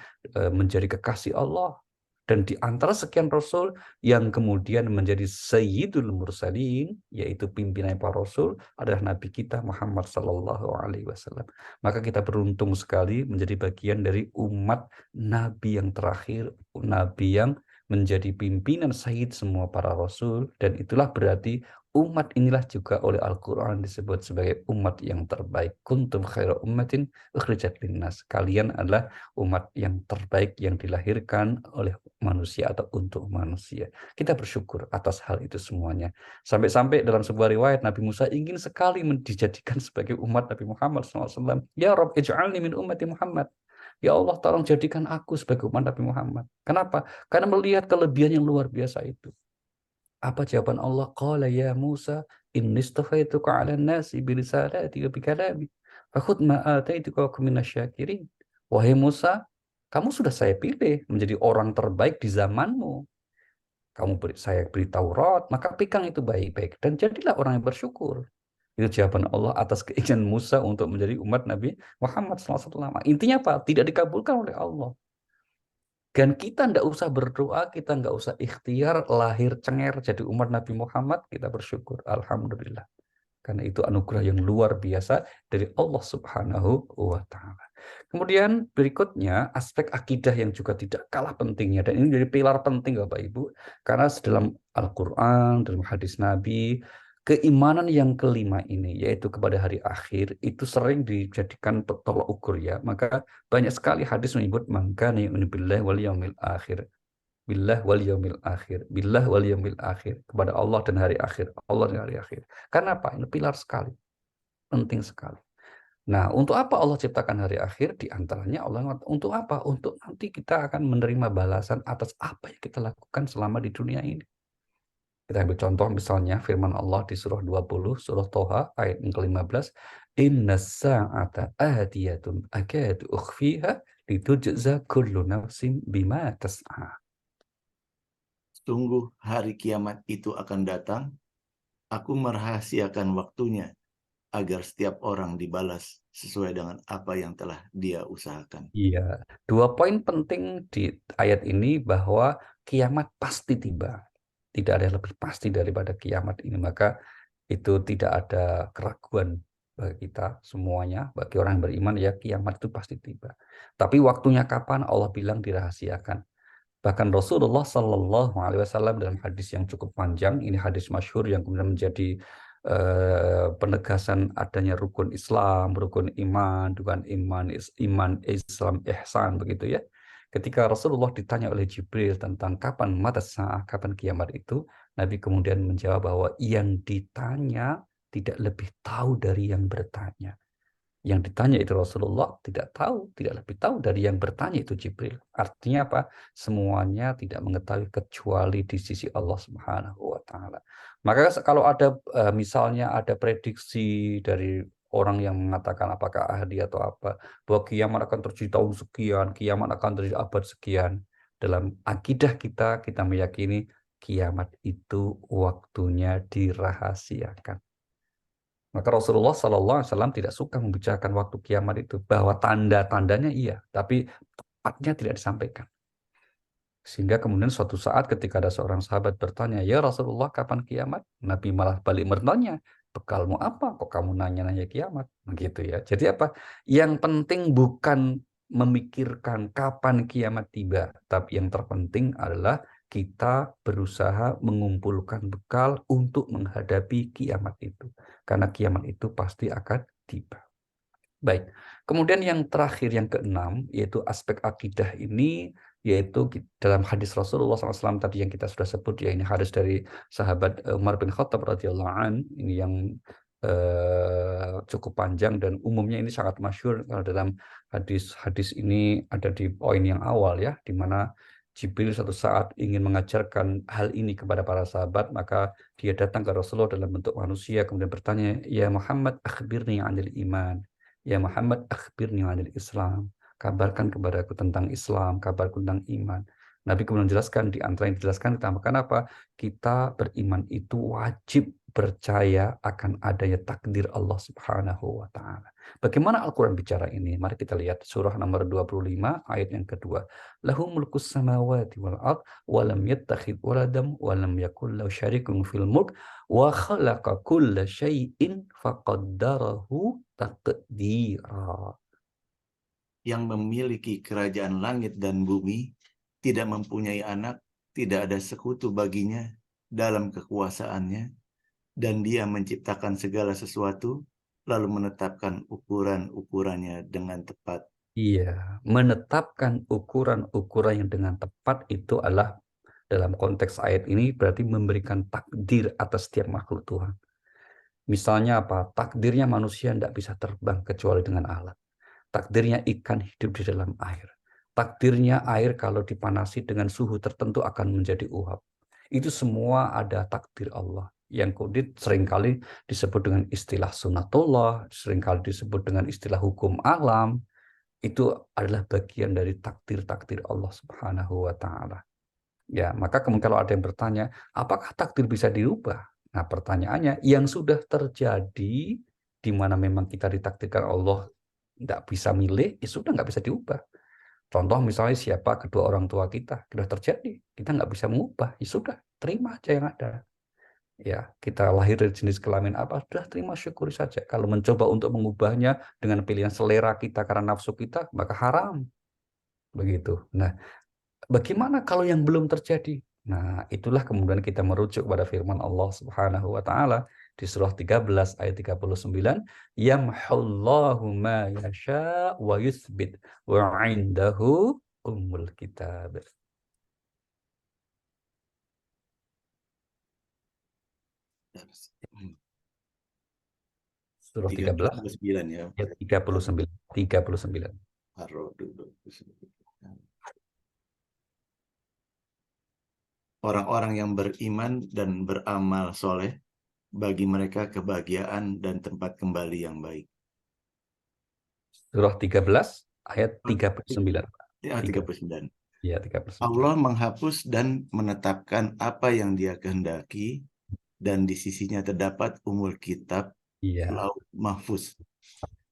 menjadi kekasih Allah. Dan di antara sekian rasul yang kemudian menjadi Sayyidul Mursalin, yaitu pimpinan para rasul, adalah Nabi kita Muhammad Sallallahu Alaihi Wasallam. Maka kita beruntung sekali menjadi bagian dari umat Nabi yang terakhir, Nabi yang menjadi pimpinan Sayyid semua para rasul, dan itulah berarti umat inilah juga oleh Al-Quran disebut sebagai umat yang terbaik. Kuntum khaira ummatin ukhrijat linnas. Kalian adalah umat yang terbaik yang dilahirkan oleh manusia atau untuk manusia. Kita bersyukur atas hal itu semuanya. Sampai-sampai dalam sebuah riwayat Nabi Musa ingin sekali dijadikan sebagai umat Nabi Muhammad SAW. Ya Rabb, ij'alni min ummati Muhammad. Ya Allah, tolong jadikan aku sebagai umat Nabi Muhammad. Kenapa? Karena melihat kelebihan yang luar biasa itu. Apa jawaban Allah? Qala ya Musa, inni istafaituka 'alan nasi bi risalati wa bi kalami. Fakhudh ma ataituka wa kun minasy syakirin. Wahai Musa, Kamu sudah saya pilih menjadi orang terbaik di zamanmu. Saya beri Taurat, maka pegang itu baik-baik. Dan jadilah orang yang bersyukur. Itu jawaban Allah atas keinginan Musa untuk menjadi umat Nabi Muhammad SAW. Intinya apa? Tidak dikabulkan oleh Allah. Dan kita tidak usah berdoa, kita nggak usah ikhtiar, lahir cenger jadi umat Nabi Muhammad, kita bersyukur. Alhamdulillah. Karena itu anugerah yang luar biasa dari Allah Subhanahu wa Ta'ala. Kemudian berikutnya aspek akidah yang juga tidak kalah pentingnya, dan ini jadi pilar penting Bapak Ibu, karena dalam Al-Quran, dalam hadis Nabi, keimanan yang kelima ini yaitu kepada hari akhir itu sering dijadikan tolak ukur ya. Maka banyak sekali hadis menyebut maka yu'minu billahi wal yaumil akhir. Billah wal yaumil akhir, billah wal yaumil akhir, kepada Allah dan hari akhir, Allah dan hari akhir. Karena apa? Ini pilar sekali, penting sekali. Nah, untuk apa Allah ciptakan hari akhir? Di antaranya Allah untuk apa? Untuk nanti kita akan menerima balasan atas apa yang kita lakukan selama di dunia ini. Kita ambil contoh misalnya firman Allah di surah 20, surah Toha ayat yang ke-15, Inna sa'ata atiyatun akadu ukhfiha litujza kullu nafsin bima tas'a. Sungguh hari kiamat itu akan datang, aku merahasiakan waktunya, agar setiap orang dibalas sesuai dengan apa yang telah dia usahakan. Iya, dua poin penting di ayat ini bahwa kiamat pasti tiba. Tidak ada yang lebih pasti daripada kiamat ini. Maka itu tidak ada keraguan bagi kita semuanya, bagi orang yang beriman ya kiamat itu pasti tiba. Tapi waktunya kapan Allah bilang dirahasiakan. Bahkan Rasulullah Shallallahu Alaihi Wasallam dalam hadis yang cukup panjang, ini hadis masyhur yang kemudian menjadi penegasan adanya rukun Islam, rukun iman, bukan iman Islam ihsan begitu ya. Ketika Rasulullah ditanya oleh Jibril tentang kapan mata sa'ah, kapan kiamat itu, Nabi kemudian menjawab bahwa yang ditanya tidak lebih tahu dari yang bertanya. Yang ditanya itu Rasulullah tidak tahu, tidak lebih tahu dari yang bertanya itu Jibril. Artinya apa? Semuanya tidak mengetahui kecuali di sisi Allah Subhanahu wa Ta'ala. Maka kalau ada misalnya ada prediksi dari orang yang mengatakan apakah ahli atau apa, bahwa kiamat akan terjadi tahun sekian, kiamat akan terjadi abad sekian. Dalam akidah kita, kita meyakini kiamat itu waktunya dirahasiakan. Maka Rasulullah SAW tidak suka membicarakan waktu kiamat itu, bahwa tanda-tandanya iya, tapi tepatnya tidak disampaikan. Sehingga kemudian suatu saat ketika ada seorang sahabat bertanya, ya Rasulullah kapan kiamat? Nabi malah balik bertanya, bekalmu apa? Kok kamu nanya-nanya kiamat? Begitu ya. Jadi apa? Yang penting bukan memikirkan kapan kiamat tiba, tapi yang terpenting adalah kita berusaha mengumpulkan bekal untuk menghadapi kiamat itu. Karena kiamat itu pasti akan tiba. Baik, kemudian yang terakhir, yang keenam, yaitu aspek akidah ini, yaitu dalam hadis Rasulullah SAW tadi yang kita sudah sebut, ya ini hadis dari sahabat Umar bin Khattab radhiyallahu an, ini yang cukup panjang dan umumnya ini sangat masyhur. Kalau dalam hadis ini ada di poin yang awal ya, di mana Jibril suatu saat ingin mengajarkan hal ini kepada para sahabat, maka dia datang ke Rasulullah dalam bentuk manusia, kemudian bertanya, ya Muhammad, akhbirni 'anil iman. Ya Muhammad, akhbirni 'anil Islam. Kabarkan kepadaku tentang Islam, kabarkan tentang iman. Nabi kemudian menjelaskan, di antara yang dijelaskan, ditambahkan apa? Kita beriman itu wajib percaya akan adanya takdir Allah Subhanahu wa Ta'ala. Bagaimana Al-Quran bicara ini? Mari kita lihat surah nomor 25 ayat yang kedua. Lahu mulkus samawati wal ard wa lam yattakhid waladam wa lam yakul lahu syarikun fil mulk wa khalaqa kulla syai'in faqaddarahu taqdira. Yang memiliki kerajaan langit dan bumi, tidak mempunyai anak, tidak ada sekutu baginya dalam kekuasaannya, dan dia menciptakan segala sesuatu, lalu menetapkan ukuran-ukurannya dengan tepat. Iya, menetapkan ukuran-ukuran yang dengan tepat itu adalah dalam konteks ayat ini berarti memberikan takdir atas setiap makhluk Tuhan. Misalnya apa? Takdirnya manusia tidak bisa terbang kecuali dengan alat. Takdirnya ikan hidup di dalam air. Takdirnya air kalau dipanasi dengan suhu tertentu akan menjadi uap. Itu semua ada takdir Allah. Yang kemudian seringkali disebut dengan istilah sunatullah, seringkali disebut dengan istilah hukum alam. itu adalah bagian dari takdir-takdir Allah Subhanahu wa taala. Ya, maka kemudian kalau ada yang bertanya, apakah takdir bisa dirubah? Nah, pertanyaannya, yang sudah terjadi di mana memang kita ditakdirkan Allah nggak bisa milih, ya sudah nggak bisa diubah. Contoh misalnya siapa kedua orang tua kita, sudah terjadi, kita nggak bisa mengubah, ya sudah, terima aja yang ada. Ya, kita lahir dari jenis kelamin apa, sudah terima syukuri saja. Kalau mencoba untuk mengubahnya dengan pilihan selera kita karena nafsu kita, maka haram. Begitu. Nah, bagaimana kalau yang belum terjadi? Nah, itulah kemudian kita merujuk pada firman Allah Subhanahu wa taala di surah 13 ayat 39, yamhullahu ma yasha wa yuthbit wa indahu ummul kitab. Surah 13 39 ya. ayat 39. 39. Taruh dulu. Orang-orang yang beriman dan beramal soleh, bagi mereka kebahagiaan dan tempat kembali yang baik. Surah 13 ayat 39. Ya, 39. Ya, 39. Allah menghapus dan menetapkan apa yang Dia kehendaki, dan di sisinya terdapat umul kitab, Iya. lauh mahfuz.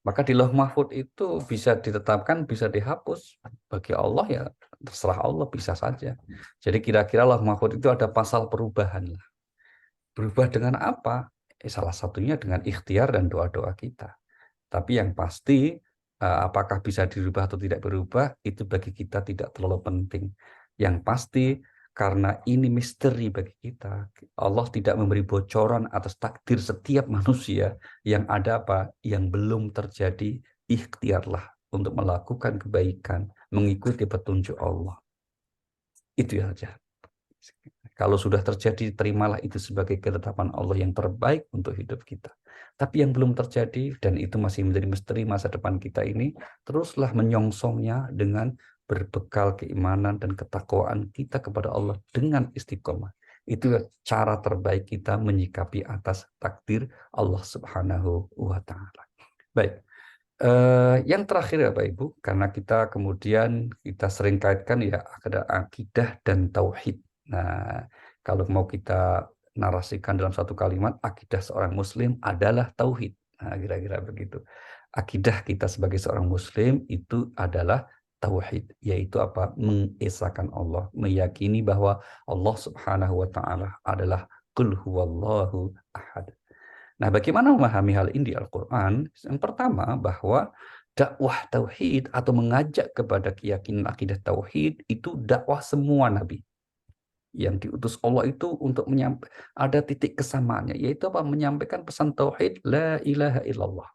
Maka di Lauh Mahfuz itu bisa ditetapkan, bisa dihapus. Bagi Allah ya terserah Allah, bisa saja. Jadi kira-kira Lauh Mahfuz itu ada pasal perubahan lah. Berubah dengan apa? Salah satunya dengan ikhtiar dan doa-doa kita. Tapi yang pasti apakah bisa dirubah atau tidak berubah itu bagi kita tidak terlalu penting. Yang pasti karena ini misteri bagi kita, Allah tidak memberi bocoran atas takdir setiap manusia. Yang ada apa? Yang belum terjadi, ikhtiarlah untuk melakukan kebaikan, mengikuti petunjuk Allah. Itu saja. Kalau sudah terjadi, terimalah itu sebagai ketetapan Allah yang terbaik untuk hidup kita. Tapi yang belum terjadi, dan itu masih menjadi misteri masa depan kita ini, teruslah menyongsongnya dengan berbekal keimanan dan ketakwaan kita kepada Allah dengan istiqomah. Itu cara terbaik kita menyikapi atas takdir Allah Subhanahu wa Ta'ala. Baik. Yang terakhir ya Pak Ibu, karena kita sering kaitkan ya ada akidah dan tauhid. Nah, kalau mau kita narasikan dalam satu kalimat, akidah seorang Muslim adalah tauhid. Nah, kira-kira begitu. Akidah kita sebagai seorang Muslim itu adalah tauhid, yaitu apa? Mengesahkan Allah, meyakini bahwa Allah Subhanahu wa Ta'ala adalah Qul huwallahu ahad. Nah, bagaimana memahami hal ini di Al-Quran? Yang pertama, bahwa dakwah tauhid atau mengajak kepada keyakinan akidah tauhid itu dakwah semua nabi. Yang diutus Allah itu untuk ada titik kesamaannya, yaitu apa? Menyampaikan pesan tauhid la ilaha illallah.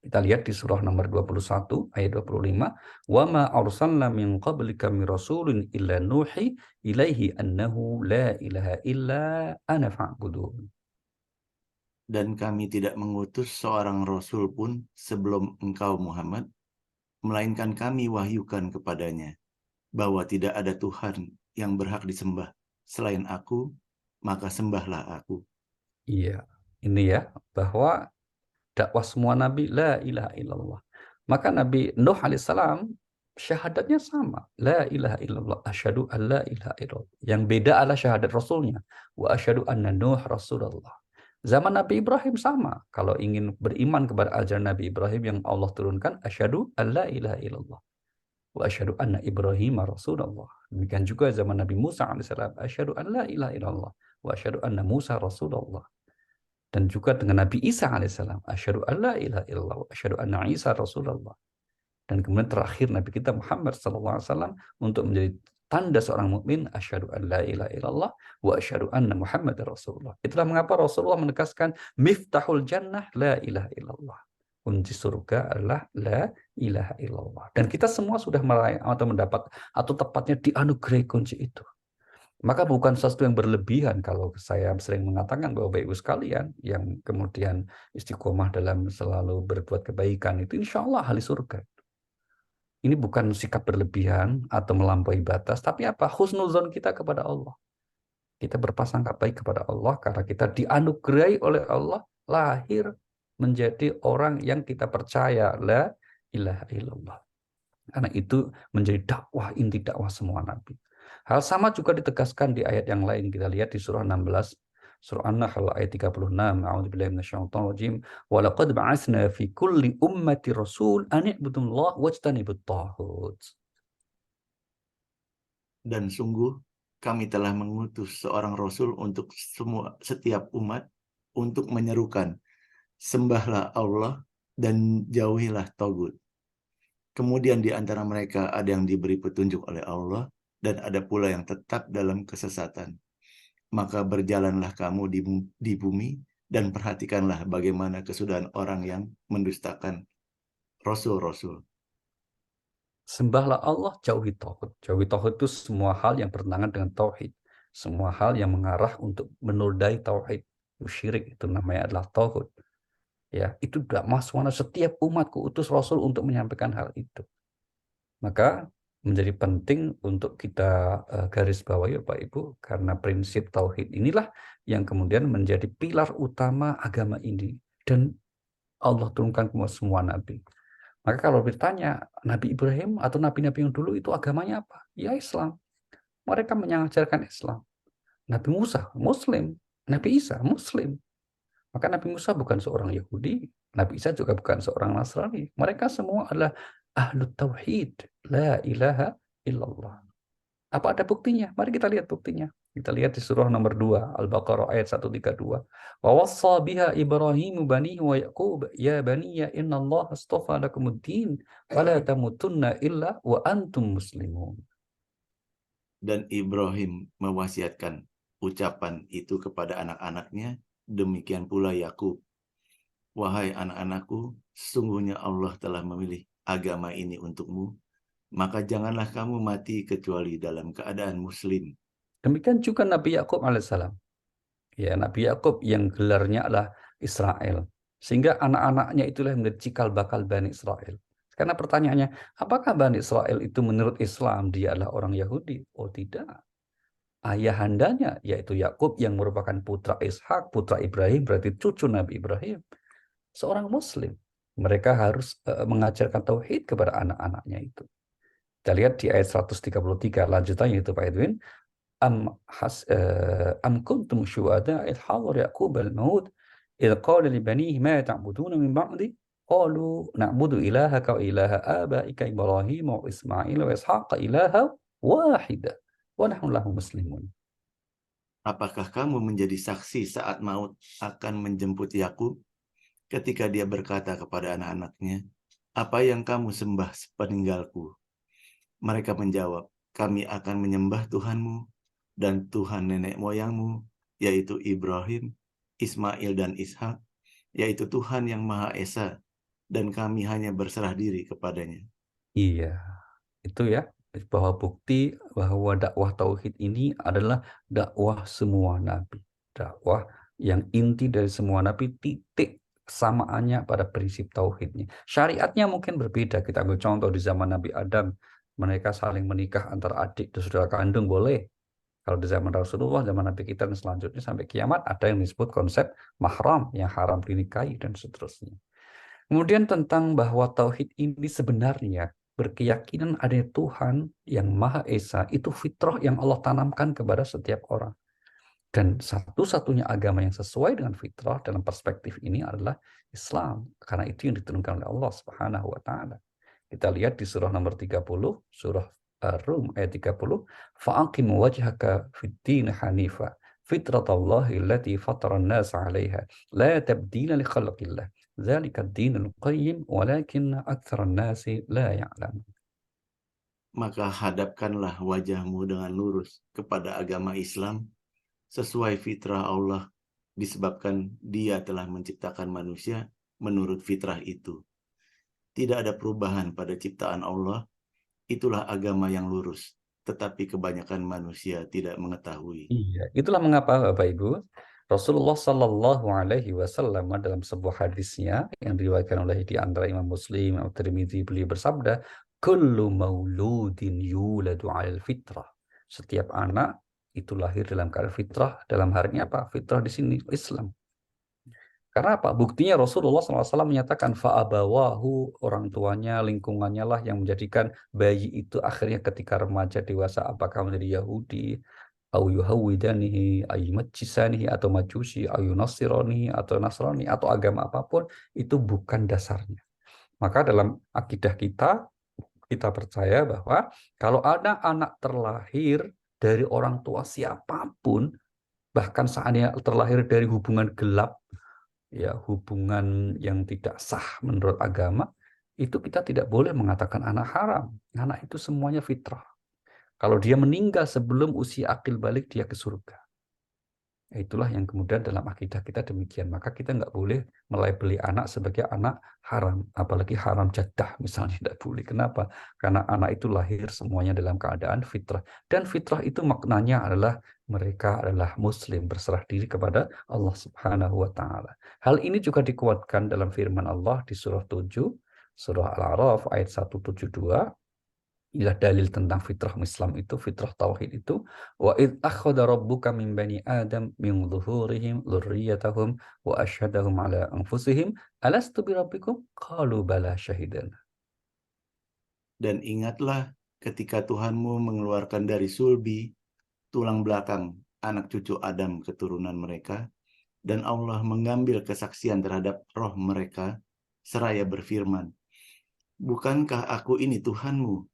Kita lihat di surah nomor 21 ayat 25, wa ma arsalna min qablika min rasulin illa nuhi ilaihi annahu la ilaha illa ana fa'budun. Dan kami tidak mengutus seorang rasul pun sebelum engkau Muhammad, melainkan kami wahyukan kepadanya bahwa tidak ada Tuhan yang berhak disembah selain aku, maka sembahlah aku. Iya, ini ya, bahwa dakwah semua nabi la ilaha illallah. Maka Nabi Nuh alaihissalam syahadatnya sama, la ilaha illallah, asyhadu an la ilaha illallah. Yang beda adalah syahadat rasulnya, wa asyhadu anna Nuh rasulullah. Zaman Nabi Ibrahim sama, kalau ingin beriman kepada ajaran Nabi Ibrahim yang Allah turunkan, asyhadu an la ilaha illallah wa asyhadu anna Ibrahim rasulullah. Demikian juga zaman Nabi Musa alaihissalam, asyhadu an la ilaha illallah wa asyhadu anna Musa rasulullah. Dan juga dengan Nabi Isa alaihissalam, asyhadu an la ilaha illallah wa asyhadu anna Isa rasulullah. Dan kemudian terakhir Nabi kita Muhammad SAW untuk menjadi tanda seorang mukmin, asyhadu an la ilaha illallah wa asyhadu anna Muhammadar Rasulullah. Itulah mengapa Rasulullah menegaskan miftahul jannah la ilaha illallah. Kunci surga adalah la ilaha illallah. Dan kita semua sudah meraih atau mendapat atau tepatnya dianugerahi kunci itu. Maka bukan sesuatu yang berlebihan kalau saya sering mengatakan bahwa Bapak Ibu sekalian yang kemudian istiqomah dalam selalu berbuat kebaikan itu insya Allah ahli surga. Ini bukan sikap berlebihan atau melampaui batas, tapi apa? Husnuzon kita kepada Allah. Kita berprasangka baik kepada Allah karena kita dianugerahi oleh Allah lahir menjadi orang yang kita percaya la ilaha illallah. Karena itu menjadi dakwah, inti dakwah semua nabi. Hal sama juga ditegaskan di ayat yang lain. Kita lihat di surah 16, surah An-Nahl ayat 36. A'udzubillahi minasyaitonir rajim. Wa laqad ba'atsna fi kulli ummati rasul an i'budullaha wajtanibut taghut. Dan sungguh kami telah mengutus seorang rasul untuk setiap umat untuk menyerukan, sembahlah Allah dan jauhilah tagut. Kemudian di antara mereka ada yang diberi petunjuk oleh Allah dan ada pula yang tetap dalam kesesatan. Maka berjalanlah kamu di bumi dan perhatikanlah bagaimana kesudahan orang yang mendustakan rasul-rasul. Sembahlah Allah, jauhi tauhid. Jauhi tauhid itu semua hal yang bertentangan dengan tauhid. Semua hal yang mengarah untuk menodai tauhid. Syirik itu namanya adalah tauhid. Ya, itu tidak masuk mana setiap umat kuutus Rasul untuk menyampaikan hal itu. Maka menjadi penting untuk kita garis bawahi Bapak Ibu, karena prinsip tauhid inilah yang kemudian menjadi pilar utama agama ini dan Allah turunkan ke semua nabi. Maka kalau ditanya Nabi Ibrahim atau nabi-nabi yang dulu itu agamanya apa? Ya Islam. Mereka mengajarkan Islam. Nabi Musa Muslim, Nabi Isa Muslim. Maka Nabi Musa bukan seorang Yahudi, Nabi Isa juga bukan seorang Nasrani. Mereka semua adalah ahlu tauhid, la ilaha illallah. Apa ada buktinya? Mari kita lihat buktinya. Kita lihat di surah nomor 2, Al-Baqarah ayat 132. Wa wassa biha Ibrahim banihi wa Yaqub ya baniya innallaha astafa lakumuddin wa la tamutunna illa wa antum muslimun. Dan Ibrahim mewasiatkan ucapan itu kepada anak-anaknya, demikian pula Yakub. Wahai anak-anakku, sesungguhnya Allah telah memilih agama ini untukmu, maka janganlah kamu mati kecuali dalam keadaan muslim. Demikian juga Nabi Yakub alaihissalam. Ya, Nabi Yakub yang gelarnya adalah Israel. Sehingga anak-anaknya itulah yang menjadi cikal bakal Bani Israel. Karena pertanyaannya, apakah Bani Israel itu menurut Islam dia adalah orang Yahudi? Oh tidak. Ayahandanya yaitu Yakub yang merupakan putra Ishak, putra Ibrahim, berarti cucu Nabi Ibrahim. Seorang Muslim. Mereka harus mengajarkan tauhid kepada anak-anaknya itu. Kita lihat di ayat 133 lanjutannya itu Pak Edwin. Am kuntum syuhada idh hadara Yaqub al-maut idh qala li banihi ma ta'buduna min ba'di qalu na'budu ilahaka wa ilaha abaika Ibrahim wa Ismail wa Ishaq ilaha wahida wa nahnu lahu muslimun. Apakah kamu menjadi saksi saat maut akan menjemput Yakub ketika dia berkata kepada anak-anaknya, apa yang kamu sembah sepeninggalku? Mereka menjawab, kami akan menyembah Tuhanmu dan Tuhan nenek moyangmu, yaitu Ibrahim, Ismail dan Ishak, yaitu Tuhan yang Maha Esa, dan kami hanya berserah diri kepadanya. Iya, itu ya, bahwa bukti bahwa dakwah tauhid ini adalah dakwah semua nabi. Dakwah yang inti dari semua nabi, titik kesamaannya pada prinsip tauhidnya. Syariatnya mungkin berbeda. Kita ambil contoh di zaman Nabi Adam, mereka saling menikah antara adik dan saudara kandung boleh. Kalau di zaman Rasulullah, zaman Nabi kita dan selanjutnya sampai kiamat ada yang disebut konsep mahram yang haram dinikahi dan seterusnya. Kemudian tentang bahwa tauhid ini sebenarnya berkeyakinan adanya Tuhan yang Maha Esa, itu fitrah yang Allah tanamkan kepada setiap orang. Dan satu-satunya agama yang sesuai dengan fitrah dalam perspektif ini adalah Islam. Karena itu yang diturunkan oleh Allah Subhanahu wa taala. Kita lihat di surah nomor 30, surah Rum ayat 30, fa'aqim wajhaka fid-din hanifa fitratallahi allati fataran nas 'alaiha la tabdila li khalqillah dzalika ad-dinul qayyim walakinna aktsaran nasi la ya'lamun. Maka hadapkanlah wajahmu dengan lurus kepada agama Islam sesuai fitrah Allah, disebabkan Dia telah menciptakan manusia menurut fitrah itu. Tidak ada perubahan pada ciptaan Allah, itulah agama yang lurus, tetapi kebanyakan manusia tidak mengetahui. Iya, itulah mengapa Bapak Ibu Rasulullah Shallallahu Alaihi Wasallam dalam sebuah hadisnya yang diriwayatkan oleh di antara Imam Muslim atau Tirmidzi, beliau bersabda, "Kullu mauludin yuladu 'alal fitrah." Setiap anak itu lahir dalam keadaan fitrah. Dalam hal ini apa? Fitrah di sini Islam. Karena apa? Buktinya Rasulullah SAW menyatakan fa'abawahu, orang tuanya, lingkungannya lah yang menjadikan bayi itu akhirnya ketika remaja dewasa apakah menjadi Yahudi, au yuhawidanihi, au yumajjisanihi, atau majusi, au yunasirani, atau nasrani, atau agama apapun, itu bukan dasarnya. Maka dalam akidah kita, kita percaya bahwa kalau ada anak terlahir dari orang tua siapapun, bahkan seandainya terlahir dari hubungan gelap, ya hubungan yang tidak sah menurut agama, itu kita tidak boleh mengatakan anak haram. Anak itu semuanya fitrah. Kalau dia meninggal sebelum usia akil balik, dia ke surga. Itulah yang kemudian dalam akidah kita demikian. Maka kita nggak boleh melabeli anak sebagai anak haram. Apalagi haram jadah misalnya, tidak boleh. Kenapa? Karena anak itu lahir semuanya dalam keadaan fitrah. Dan fitrah itu maknanya adalah mereka adalah muslim, berserah diri kepada Allah Subhanahu wa Ta'ala. Hal ini juga dikuatkan dalam firman Allah di surah 7, surah Al-A'raf ayat 172. Inilah dalil tentang fitrah Islam itu, fitrah tauhid itu. Wa id akhadha rabbuka min bani Adam min zuhurihim dzurriyyatahum wa asyhadahum ala anfusihim alastu bi rabbikum qalu bala syahidana. Dan ingatlah ketika Tuhanmu mengeluarkan dari sulbi tulang belakang anak cucu Adam keturunan mereka, dan Allah mengambil kesaksian terhadap roh mereka, seraya berfirman, bukankah aku ini Tuhanmu?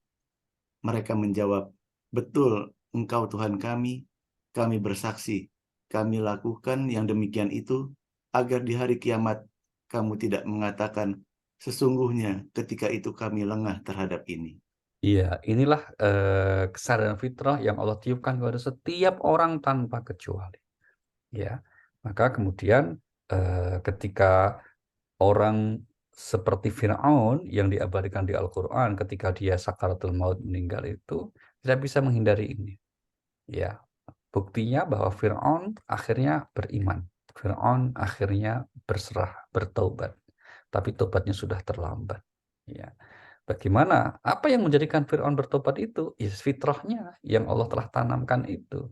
Mereka menjawab, betul, engkau Tuhan kami bersaksi, kami lakukan yang demikian itu, agar di hari kiamat kamu tidak mengatakan, sesungguhnya ketika itu kami lengah terhadap ini. Iya, inilah kesadaran fitrah yang Allah tiupkan kepada setiap orang tanpa kecuali. Ya, maka kemudian ketika orang seperti Fir'aun yang diabadikan di Al-Quran ketika dia sakaratul maut meninggal itu tidak bisa menghindari ini. Ya, buktinya bahwa Fir'aun akhirnya beriman. Fir'aun akhirnya berserah, bertaubat. Tapi tobatnya sudah terlambat. Ya. Bagaimana? Apa yang menjadikan Fir'aun bertobat itu? Ya, fitrahnya yang Allah telah tanamkan itu.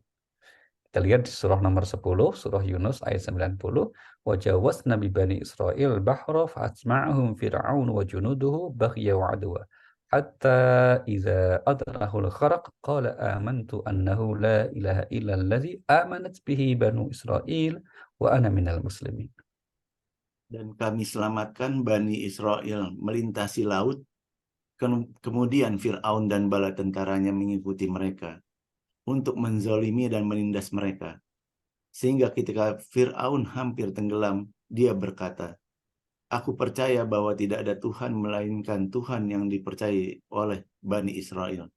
Kita lihat di surah nomor 10, surah Yunus ayat 90. وَجَوَزْنَا بِبَنِي إِسْرَائِيلَ الْبَحْرَ فَأَتْبَعَهُمْ فِرْعَوْنُ وَجُنُودُهُ بَغْيًا وَعَدْوًا حَتَّى إِذَا أَدْرَكَهُ الْغَرَقُ قَالَ آمَنْتُ أَنَّهُ لَا إِلَهَ إِلَّا الَّذِي آمَنَتْ بِهِ بَنُو إِسْرَائِيلَ وَأَنَا مِنَ الْمُسْلِمِينَ. Dan kami selamatkan Bani Israel melintasi laut, kemudian Fir'aun dan bala tentaranya mengikuti mereka untuk menzalimi dan menindas mereka. Sehingga ketika Fir'aun hampir tenggelam, dia berkata, aku percaya bahwa tidak ada Tuhan melainkan Tuhan yang dipercayai oleh Bani Israel.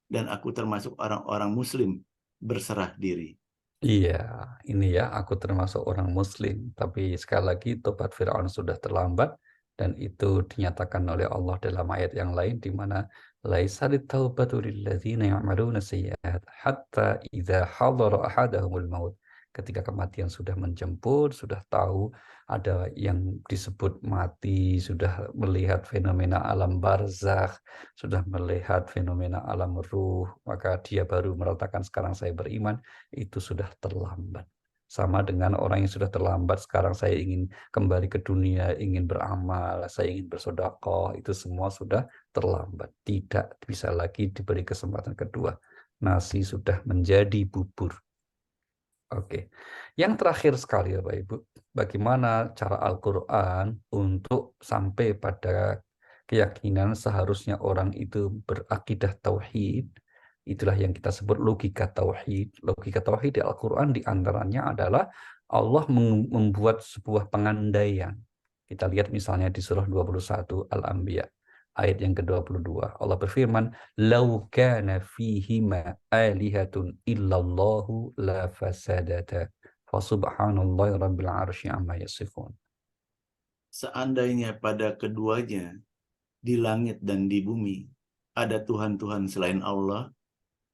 Dan aku termasuk orang-orang Muslim berserah diri. Iya, ini ya, aku termasuk orang Muslim. Tapi sekali lagi, tobat Fir'aun sudah terlambat. Dan itu dinyatakan oleh Allah dalam ayat yang lain, di mana laisa taubatu lilladzina ya'maluna sayyi'at hatta idza hadara ahadahumul maut. Ketika kematian sudah menjemput, sudah tahu ada yang disebut mati, sudah melihat fenomena alam barzakh, sudah melihat fenomena alam ruh, maka dia baru mengatakan sekarang saya beriman. Itu sudah terlambat. Sama dengan orang yang sudah terlambat, sekarang saya ingin kembali ke dunia, ingin beramal, saya ingin bersedekah, itu semua sudah terlambat. Tidak bisa lagi diberi kesempatan kedua. Nasi sudah menjadi bubur. Oke. Yang terakhir sekali ya Pak Ibu, bagaimana cara Al-Quran untuk sampai pada keyakinan seharusnya orang itu berakidah tauhid. Itulah yang kita sebut logika tauhid. Logika tauhid di Al-Quran diantaranya adalah Allah membuat sebuah pengandaian. Kita lihat misalnya di surah 21 Al-Anbiya ayat yang ke-22. Allah berfirman, "Lau kana fihima alihatun illallahu la fasadata. Fasubhanallahi rabbil arsy amma yasifun." Seandainya pada keduanya di langit dan di bumi ada Tuhan-Tuhan selain Allah,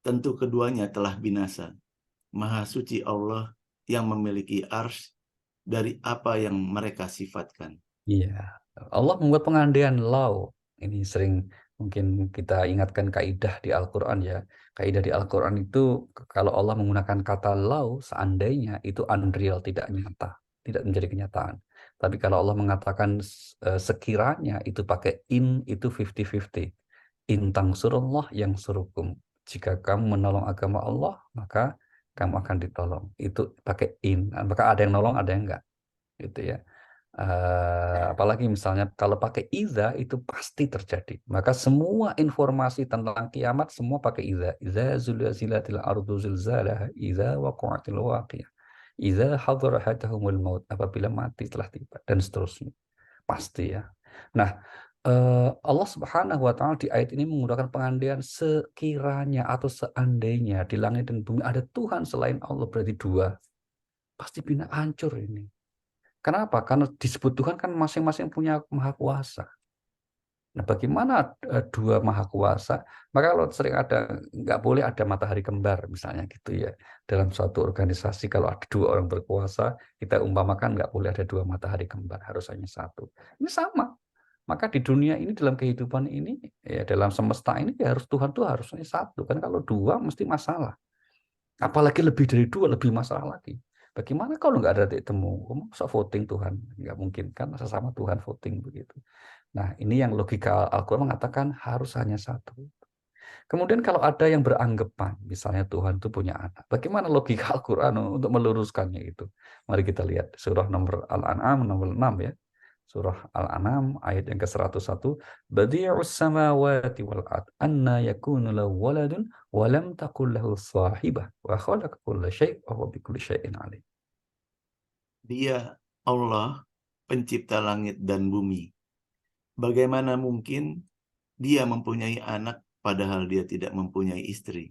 tentu keduanya telah binasa. Maha suci Allah yang memiliki arsy dari apa yang mereka sifatkan. Iya, Allah membuat pengandaian lau. Ini sering mungkin kita ingatkan kaidah di Al-Quran ya. Kaidah di Al-Quran itu kalau Allah menggunakan kata lau, seandainya itu unreal, tidak nyata, tidak menjadi kenyataan. Tapi kalau Allah mengatakan sekiranya itu pakai in, itu 50-50. In tansurullah yang surukum. Jika kamu menolong agama Allah, maka kamu akan ditolong. Itu pakai in. Maka ada yang nolong, ada yang enggak. Gitu ya. Apalagi misalnya kalau pakai iza itu pasti terjadi. Maka semua informasi tentang kiamat semua pakai iza. Iza zulzilatil ardu zilzalaha, iza waqa'atil waqiah, iza hadara hadahumul maut, apabila mati telah tiba, dan seterusnya. Pasti ya. Nah, Allah Subhanahu wa taala di ayat ini menggunakan pengandaian sekiranya atau seandainya di langit dan bumi ada Tuhan selain Allah, berarti dua. Pasti bina hancur ini. Kenapa? Karena disebut Tuhan kan masing-masing punya maha kuasa. Nah, bagaimana dua maha kuasa? Maka kalau sering ada, nggak boleh ada matahari kembar misalnya gitu ya. Dalam suatu organisasi kalau ada dua orang berkuasa, kita umpamakan nggak boleh ada dua matahari kembar, harus hanya satu. Ini sama. Maka di dunia ini, dalam kehidupan ini, ya dalam semesta ini, ya harus Tuhan tuh harusnya satu. Kan kalau dua mesti masalah. Apalagi lebih dari dua, lebih masalah lagi. Bagaimana kalau nggak ada titik temu? Masa voting Tuhan? Nggak mungkin kan, sesama Tuhan voting begitu. Nah, ini yang logika Al-Quran mengatakan harus hanya satu. Kemudian kalau ada yang beranggapan, misalnya Tuhan itu punya anak. Bagaimana logika Al-Quran untuk meluruskannya itu? Mari kita lihat surah nomor Al-An'am nomor 6 ya. Surah Al-An'am ayat yang ke-101. Badi'us samawati wal ard anna yakunu lahu waladun wa lam takul lahu sahibah wa khalaqa kulla syai' wa huwa bikulli syai'in alim. Dia Allah, pencipta langit dan bumi. Bagaimana mungkin dia mempunyai anak padahal dia tidak mempunyai istri?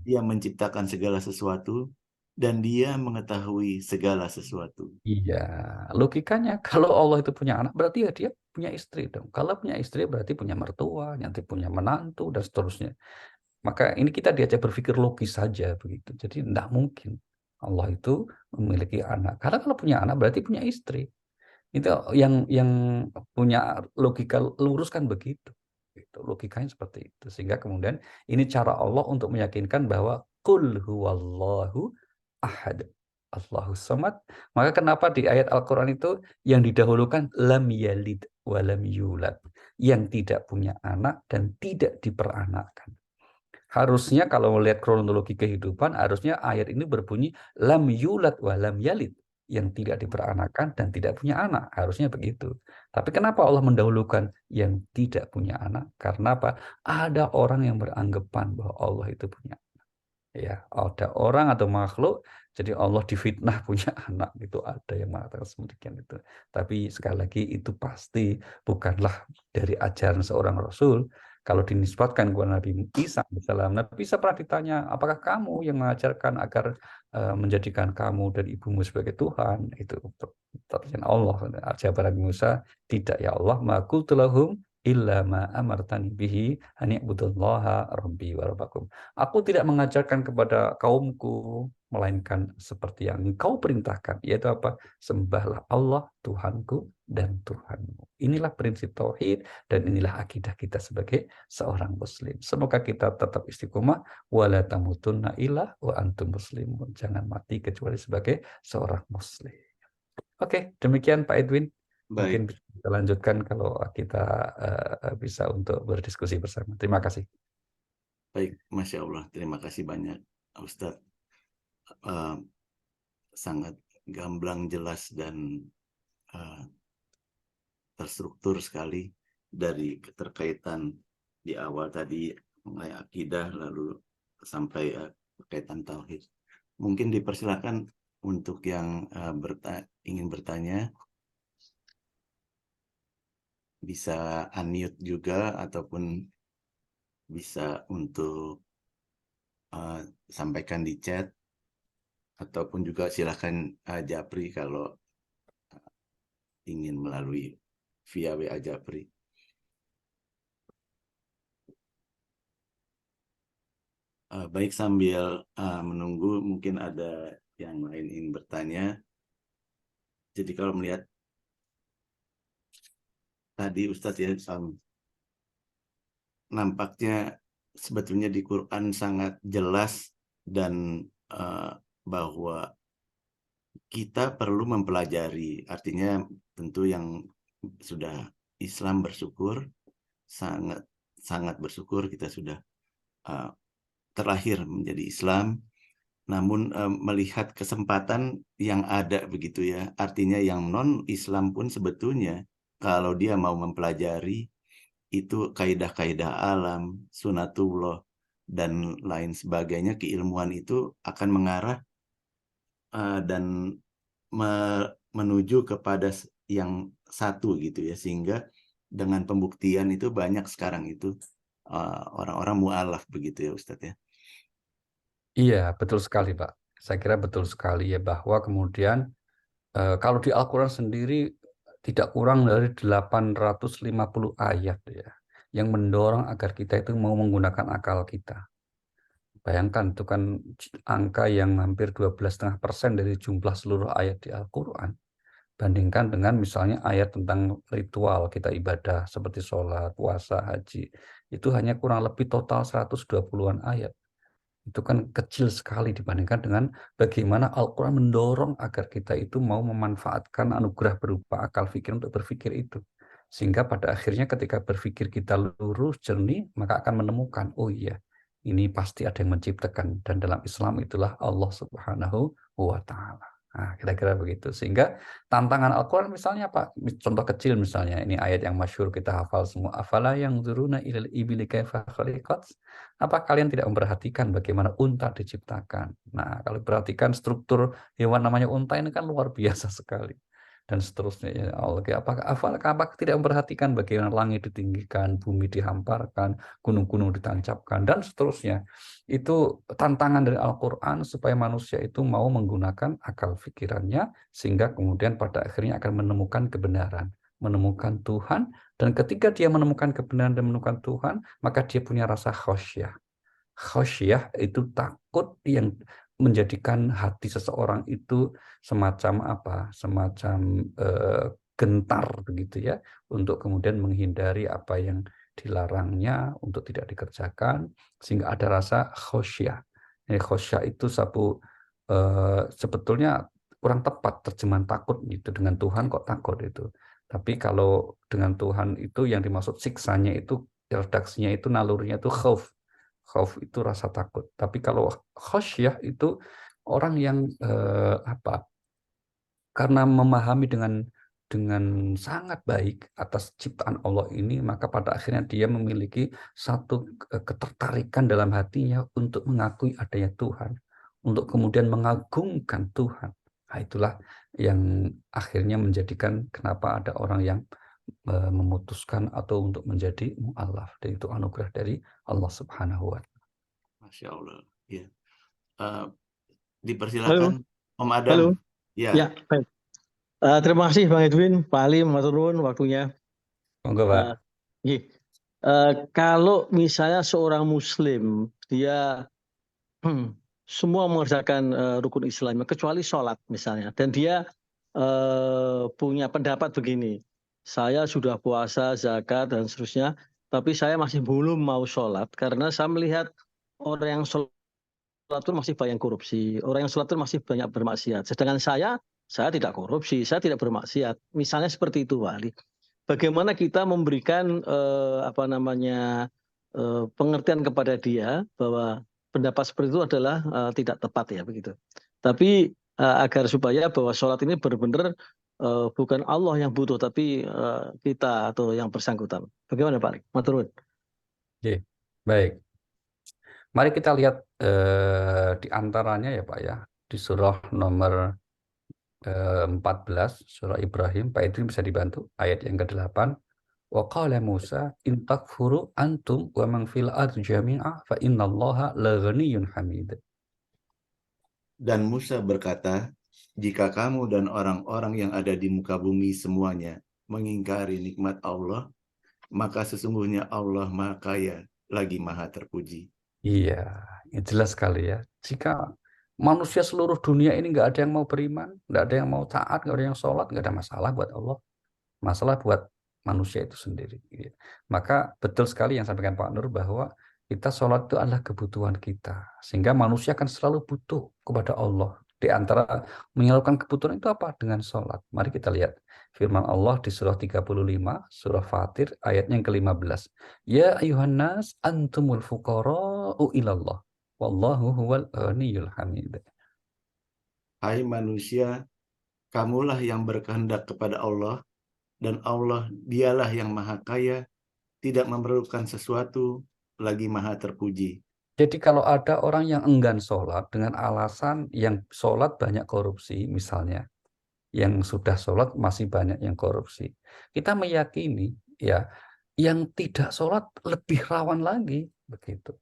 Dia menciptakan segala sesuatu dan dia mengetahui segala sesuatu. Iya, logikanya kalau Allah itu punya anak berarti ya dia punya istri dong. Kalau punya istri berarti punya mertua, nanti punya menantu dan seterusnya. Maka ini kita diajak berpikir logis saja begitu. Jadi tidak mungkin Allah itu memiliki anak. Karena kalau punya anak berarti punya istri. Itu yang punya logika lurus kan begitu. Gitu. Logikanya seperti itu. Sehingga kemudian ini cara Allah untuk meyakinkan bahwa qul huwallahu ahad. Allahu samad. Maka kenapa di ayat Al-Quran itu yang didahulukan lam yalid wa lam yulad. Yang tidak punya anak dan tidak diperanakkan. Harusnya kalau melihat kronologi kehidupan, harusnya ayat ini berbunyi lam yulad wa lam yalid, yang tidak diperanakan dan tidak punya anak. Harusnya begitu. Tapi kenapa Allah mendahulukan yang tidak punya anak? Karena apa? Ada orang yang beranggapan bahwa Allah itu punya. Ya, ada orang atau makhluk, jadi Allah difitnah punya anak, itu ada yang mengatakan demikian itu. Tapi sekali lagi itu pasti bukanlah dari ajaran seorang Rasul. Kalau dinisbatkan kepada Nabi Isa, misalnya Nabi Isa pernah ditanya, apakah kamu yang mengajarkan agar menjadikan kamu dan ibumu sebagai Tuhan? Itu pertanyaan Allah. Jawaban Nabi Musa, tidak ya Allah, ma qultu lahum illa ma amartani bihi ani'budullaha rabbi wa rabbakum. Aku tidak mengajarkan kepada kaumku melainkan seperti yang engkau perintahkan, yaitu apa? Sembahlah Allah Tuhanku dan Tuhanmu. Inilah prinsip tauhid dan inilah akidah kita sebagai seorang muslim. Semoga kita tetap istiqomah wala tamutunna illa wa antum muslimun. Jangan mati kecuali sebagai seorang muslim. Oke, demikian Pak Edwin. Baik, Mungkin bisa kita lanjutkan kalau kita bisa untuk berdiskusi bersama. Terima kasih. baik, Masya Allah. Terima kasih banyak, Ustadz. Sangat gamblang, jelas, dan terstruktur sekali dari keterkaitan di awal tadi mulai akidah lalu sampai berkaitan tauhid. Mungkin dipersilakan untuk yang ingin bertanya bisa unmute juga ataupun bisa untuk sampaikan di chat ataupun juga silahkan Japri kalau ingin melalui via WA Japri. Baik, sambil menunggu mungkin ada yang lain ingin bertanya. Jadi kalau melihat tadi Ustadz ya, nampaknya sebetulnya di Quran sangat jelas dan bahwa kita perlu mempelajari. Artinya tentu yang sudah Islam bersyukur, sangat sangat bersyukur kita sudah uh, terlahir menjadi Islam. Namun melihat kesempatan yang ada begitu ya. Artinya yang non-Islam pun sebetulnya kalau dia mau mempelajari itu kaidah-kaidah alam, sunatullah, dan lain sebagainya, keilmuan itu akan mengarah dan menuju kepada yang satu gitu ya, sehingga dengan pembuktian itu banyak sekarang itu orang-orang mu'alaf begitu ya Ustadz ya. Iya, betul sekali, Pak. Saya kira betul sekali ya bahwa kemudian kalau di Al-Quran sendiri tidak kurang dari 850 ayat ya yang mendorong agar kita itu mau menggunakan akal kita. Bayangkan itu kan angka yang hampir 12,5% dari jumlah seluruh ayat di Al-Quran. Bandingkan dengan misalnya ayat tentang ritual kita ibadah seperti sholat, puasa, haji. Itu hanya kurang lebih total 120-an ayat. Itu kan kecil sekali dibandingkan dengan bagaimana Al-Quran mendorong agar kita itu mau memanfaatkan anugerah berupa akal fikir untuk berpikir itu. Sehingga pada akhirnya ketika berpikir kita lurus, jernih, maka akan menemukan, oh iya, ini pasti ada yang menciptakan. Dan dalam Islam itulah Allah Subhanahu wa Ta'ala. Nah, kira-kira begitu. Sehingga tantangan Al-Quran misalnya apa? Contoh kecil misalnya, ini ayat yang masyhur kita hafal semua. Afala yang zuruna ilal ibili kaifa khuliqat. Apa kalian tidak memperhatikan bagaimana unta diciptakan? Nah, kalau perhatikan struktur hewan namanya unta ini kan luar biasa sekali. Dan seterusnya. Ya Allah, apakah tidak memperhatikan bagaimana langit ditinggikan, bumi dihamparkan, gunung-gunung ditancapkan, dan seterusnya. Itu tantangan dari Al-Quran supaya manusia itu mau menggunakan akal pikirannya, sehingga kemudian pada akhirnya akan menemukan kebenaran, menemukan Tuhan, dan ketika dia menemukan kebenaran dan menemukan Tuhan, maka dia punya rasa khosyah. Khosyah itu takut yang menjadikan hati seseorang itu semacam apa? Semacam gentar begitu ya, untuk kemudian menghindari apa yang dilarangnya untuk tidak dikerjakan, sehingga ada rasa khosyah. Jadi khosyah itu sebetulnya kurang tepat terjemahan takut gitu. Dengan Tuhan kok takut itu. Tapi kalau dengan Tuhan itu yang dimaksud siksanya itu redaksinya itu nalurinya itu khauf. Khauf itu rasa takut. Tapi kalau khosyah itu orang yang karena memahami dengan sangat baik atas ciptaan Allah ini, maka pada akhirnya dia memiliki satu ketertarikan dalam hatinya untuk mengakui adanya Tuhan, untuk kemudian mengagungkan Tuhan. Nah, itulah yang akhirnya menjadikan kenapa ada orang yang memutuskan atau untuk menjadi mu'alaf. Dan itu anugerah dari Allah Subhanahu wa Ta'ala. Masya Allah. Ya. Halo, Dipersilakan Om Adam. halo. Ya. Ya, baik. Terima kasih Bang Edwin, Pak Ali, matur nuwun waktunya. Monggo, Pak. Nggih. Kalau misalnya seorang Muslim, dia semua mengerjakan rukun Islam, kecuali sholat misalnya, dan dia punya pendapat begini, saya sudah puasa, zakat, dan seterusnya, tapi saya masih belum mau sholat, karena saya melihat orang yang sholat itu masih banyak korupsi, orang yang sholat itu masih banyak bermaksiat. Sedangkan saya tidak korupsi, saya tidak bermaksiat. Misalnya seperti itu, Pak Ali. Bagaimana kita memberikan pengertian kepada dia bahwa pendapat seperti itu adalah tidak tepat ya begitu. Tapi agar supaya bahwa sholat ini benar-benar bukan Allah yang butuh, tapi kita atau yang bersangkutan. Bagaimana Pak Ali? Matur nuwun. Oke, baik. Mari kita lihat di antaranya ya Pak ya, di surah nomor 14, surah Ibrahim. Pak Idris bisa dibantu, ayat yang ke-8. Wa qala Musa in takfuru antum wa man fil ardi jami'a fa innallaha laghaniyyun hamid. Dan Musa berkata, jika kamu dan orang-orang yang ada di muka bumi semuanya mengingkari nikmat Allah, maka sesungguhnya Allah Maha Kaya lagi Maha Terpuji. Iya, ini jelas sekali ya. Jika manusia seluruh dunia ini nggak ada yang mau beriman, nggak ada yang mau taat, nggak ada yang sholat, nggak ada masalah buat Allah. Masalah buat manusia itu sendiri. Maka betul sekali yang sampaikan Pak Nur bahwa kita sholat itu adalah kebutuhan kita. Sehingga manusia akan selalu butuh kepada Allah. Di antara menyalurkan kebutuhan itu apa? Dengan sholat. Mari kita lihat firman Allah di surah 35, surah Fatir, ayatnya yang ke-15. Ya ayuhan nas antumul fuqara'u ilallah. Wallahu huwal ghaniyul hamid. Hai manusia, kamulah yang berkehendak kepada Allah, dan Allah dialah yang maha kaya, tidak memerlukan sesuatu, lagi maha terpuji. Jadi kalau ada orang yang enggan sholat dengan alasan yang sholat banyak korupsi, misalnya, yang sudah sholat masih banyak yang korupsi, kita meyakini ya yang tidak sholat lebih rawan lagi begitu.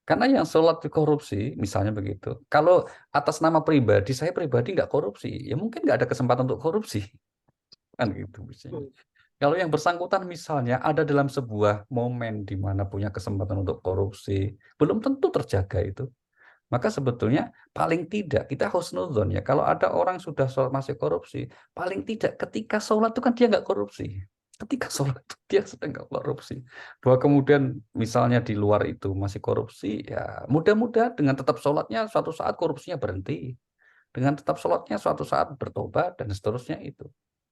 Karena yang sholat di korupsi, misalnya begitu. Kalau atas nama pribadi, saya pribadi nggak korupsi, ya mungkin nggak ada kesempatan untuk korupsi, kan gitu misalnya. Kalau yang bersangkutan misalnya ada dalam sebuah momen di mana punya kesempatan untuk korupsi, belum tentu terjaga itu. Maka sebetulnya paling tidak kita husnudzon ya. Kalau ada orang sudah sholat masih korupsi, paling tidak ketika sholat itu kan dia nggak korupsi. Ketika sholat itu dia sedang nggak korupsi. Bahwa kemudian misalnya di luar itu masih korupsi, ya mudah-mudahan dengan tetap sholatnya suatu saat korupsinya berhenti. Dengan tetap sholatnya suatu saat bertobat dan seterusnya itu.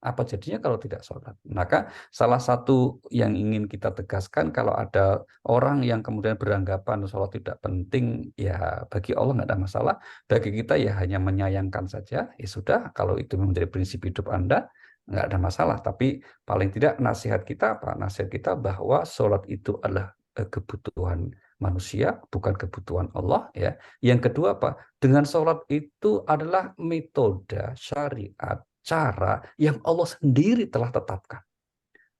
Apa jadinya kalau tidak sholat? Maka salah satu yang ingin kita tegaskan kalau ada orang yang kemudian beranggapan sholat tidak penting, ya bagi Allah nggak ada masalah. Bagi kita ya hanya menyayangkan saja. Ya sudah, kalau itu menjadi prinsip hidup Anda, nggak ada masalah. Tapi paling tidak nasihat kita apa? Nasihat kita bahwa sholat itu adalah kebutuhan manusia, bukan kebutuhan Allah. Ya. Yang kedua apa? Dengan sholat itu adalah metode, syariat, cara yang Allah sendiri telah tetapkan.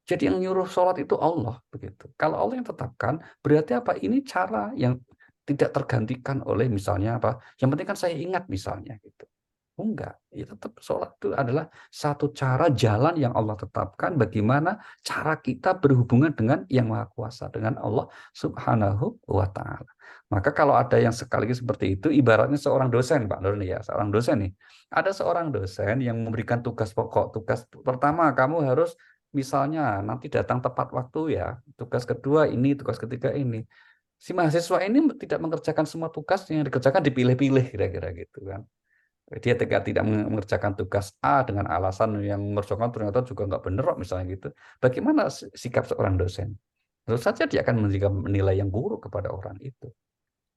Jadi yang nyuruh sholat itu Allah begitu. Kalau Allah yang tetapkan, berarti apa? Ini cara yang tidak tergantikan oleh misalnya apa? Yang penting kan saya ingat misalnya gitu. Enggak, ya tetap sholat itu adalah satu cara jalan yang Allah tetapkan bagaimana cara kita berhubungan dengan Yang Maha Kuasa, dengan Allah Subhanahu wa Ta'ala. Maka kalau ada yang sekaligus seperti itu, ibaratnya seorang dosen, Pak Nur nih ya, seorang dosen nih. Ada seorang dosen yang memberikan tugas pokok. Tugas pertama, kamu harus misalnya nanti datang tepat waktu ya. Tugas kedua ini, tugas ketiga ini. Si mahasiswa ini tidak mengerjakan semua tugas yang dikerjakan, dipilih-pilih kira-kira gitu kan. Dia tidak mengerjakan tugas A dengan alasan yang mengerjakan ternyata juga nggak benar misalnya gitu. Bagaimana sikap seorang dosen? Tentu saja dia akan memberikan nilai yang buruk kepada orang itu.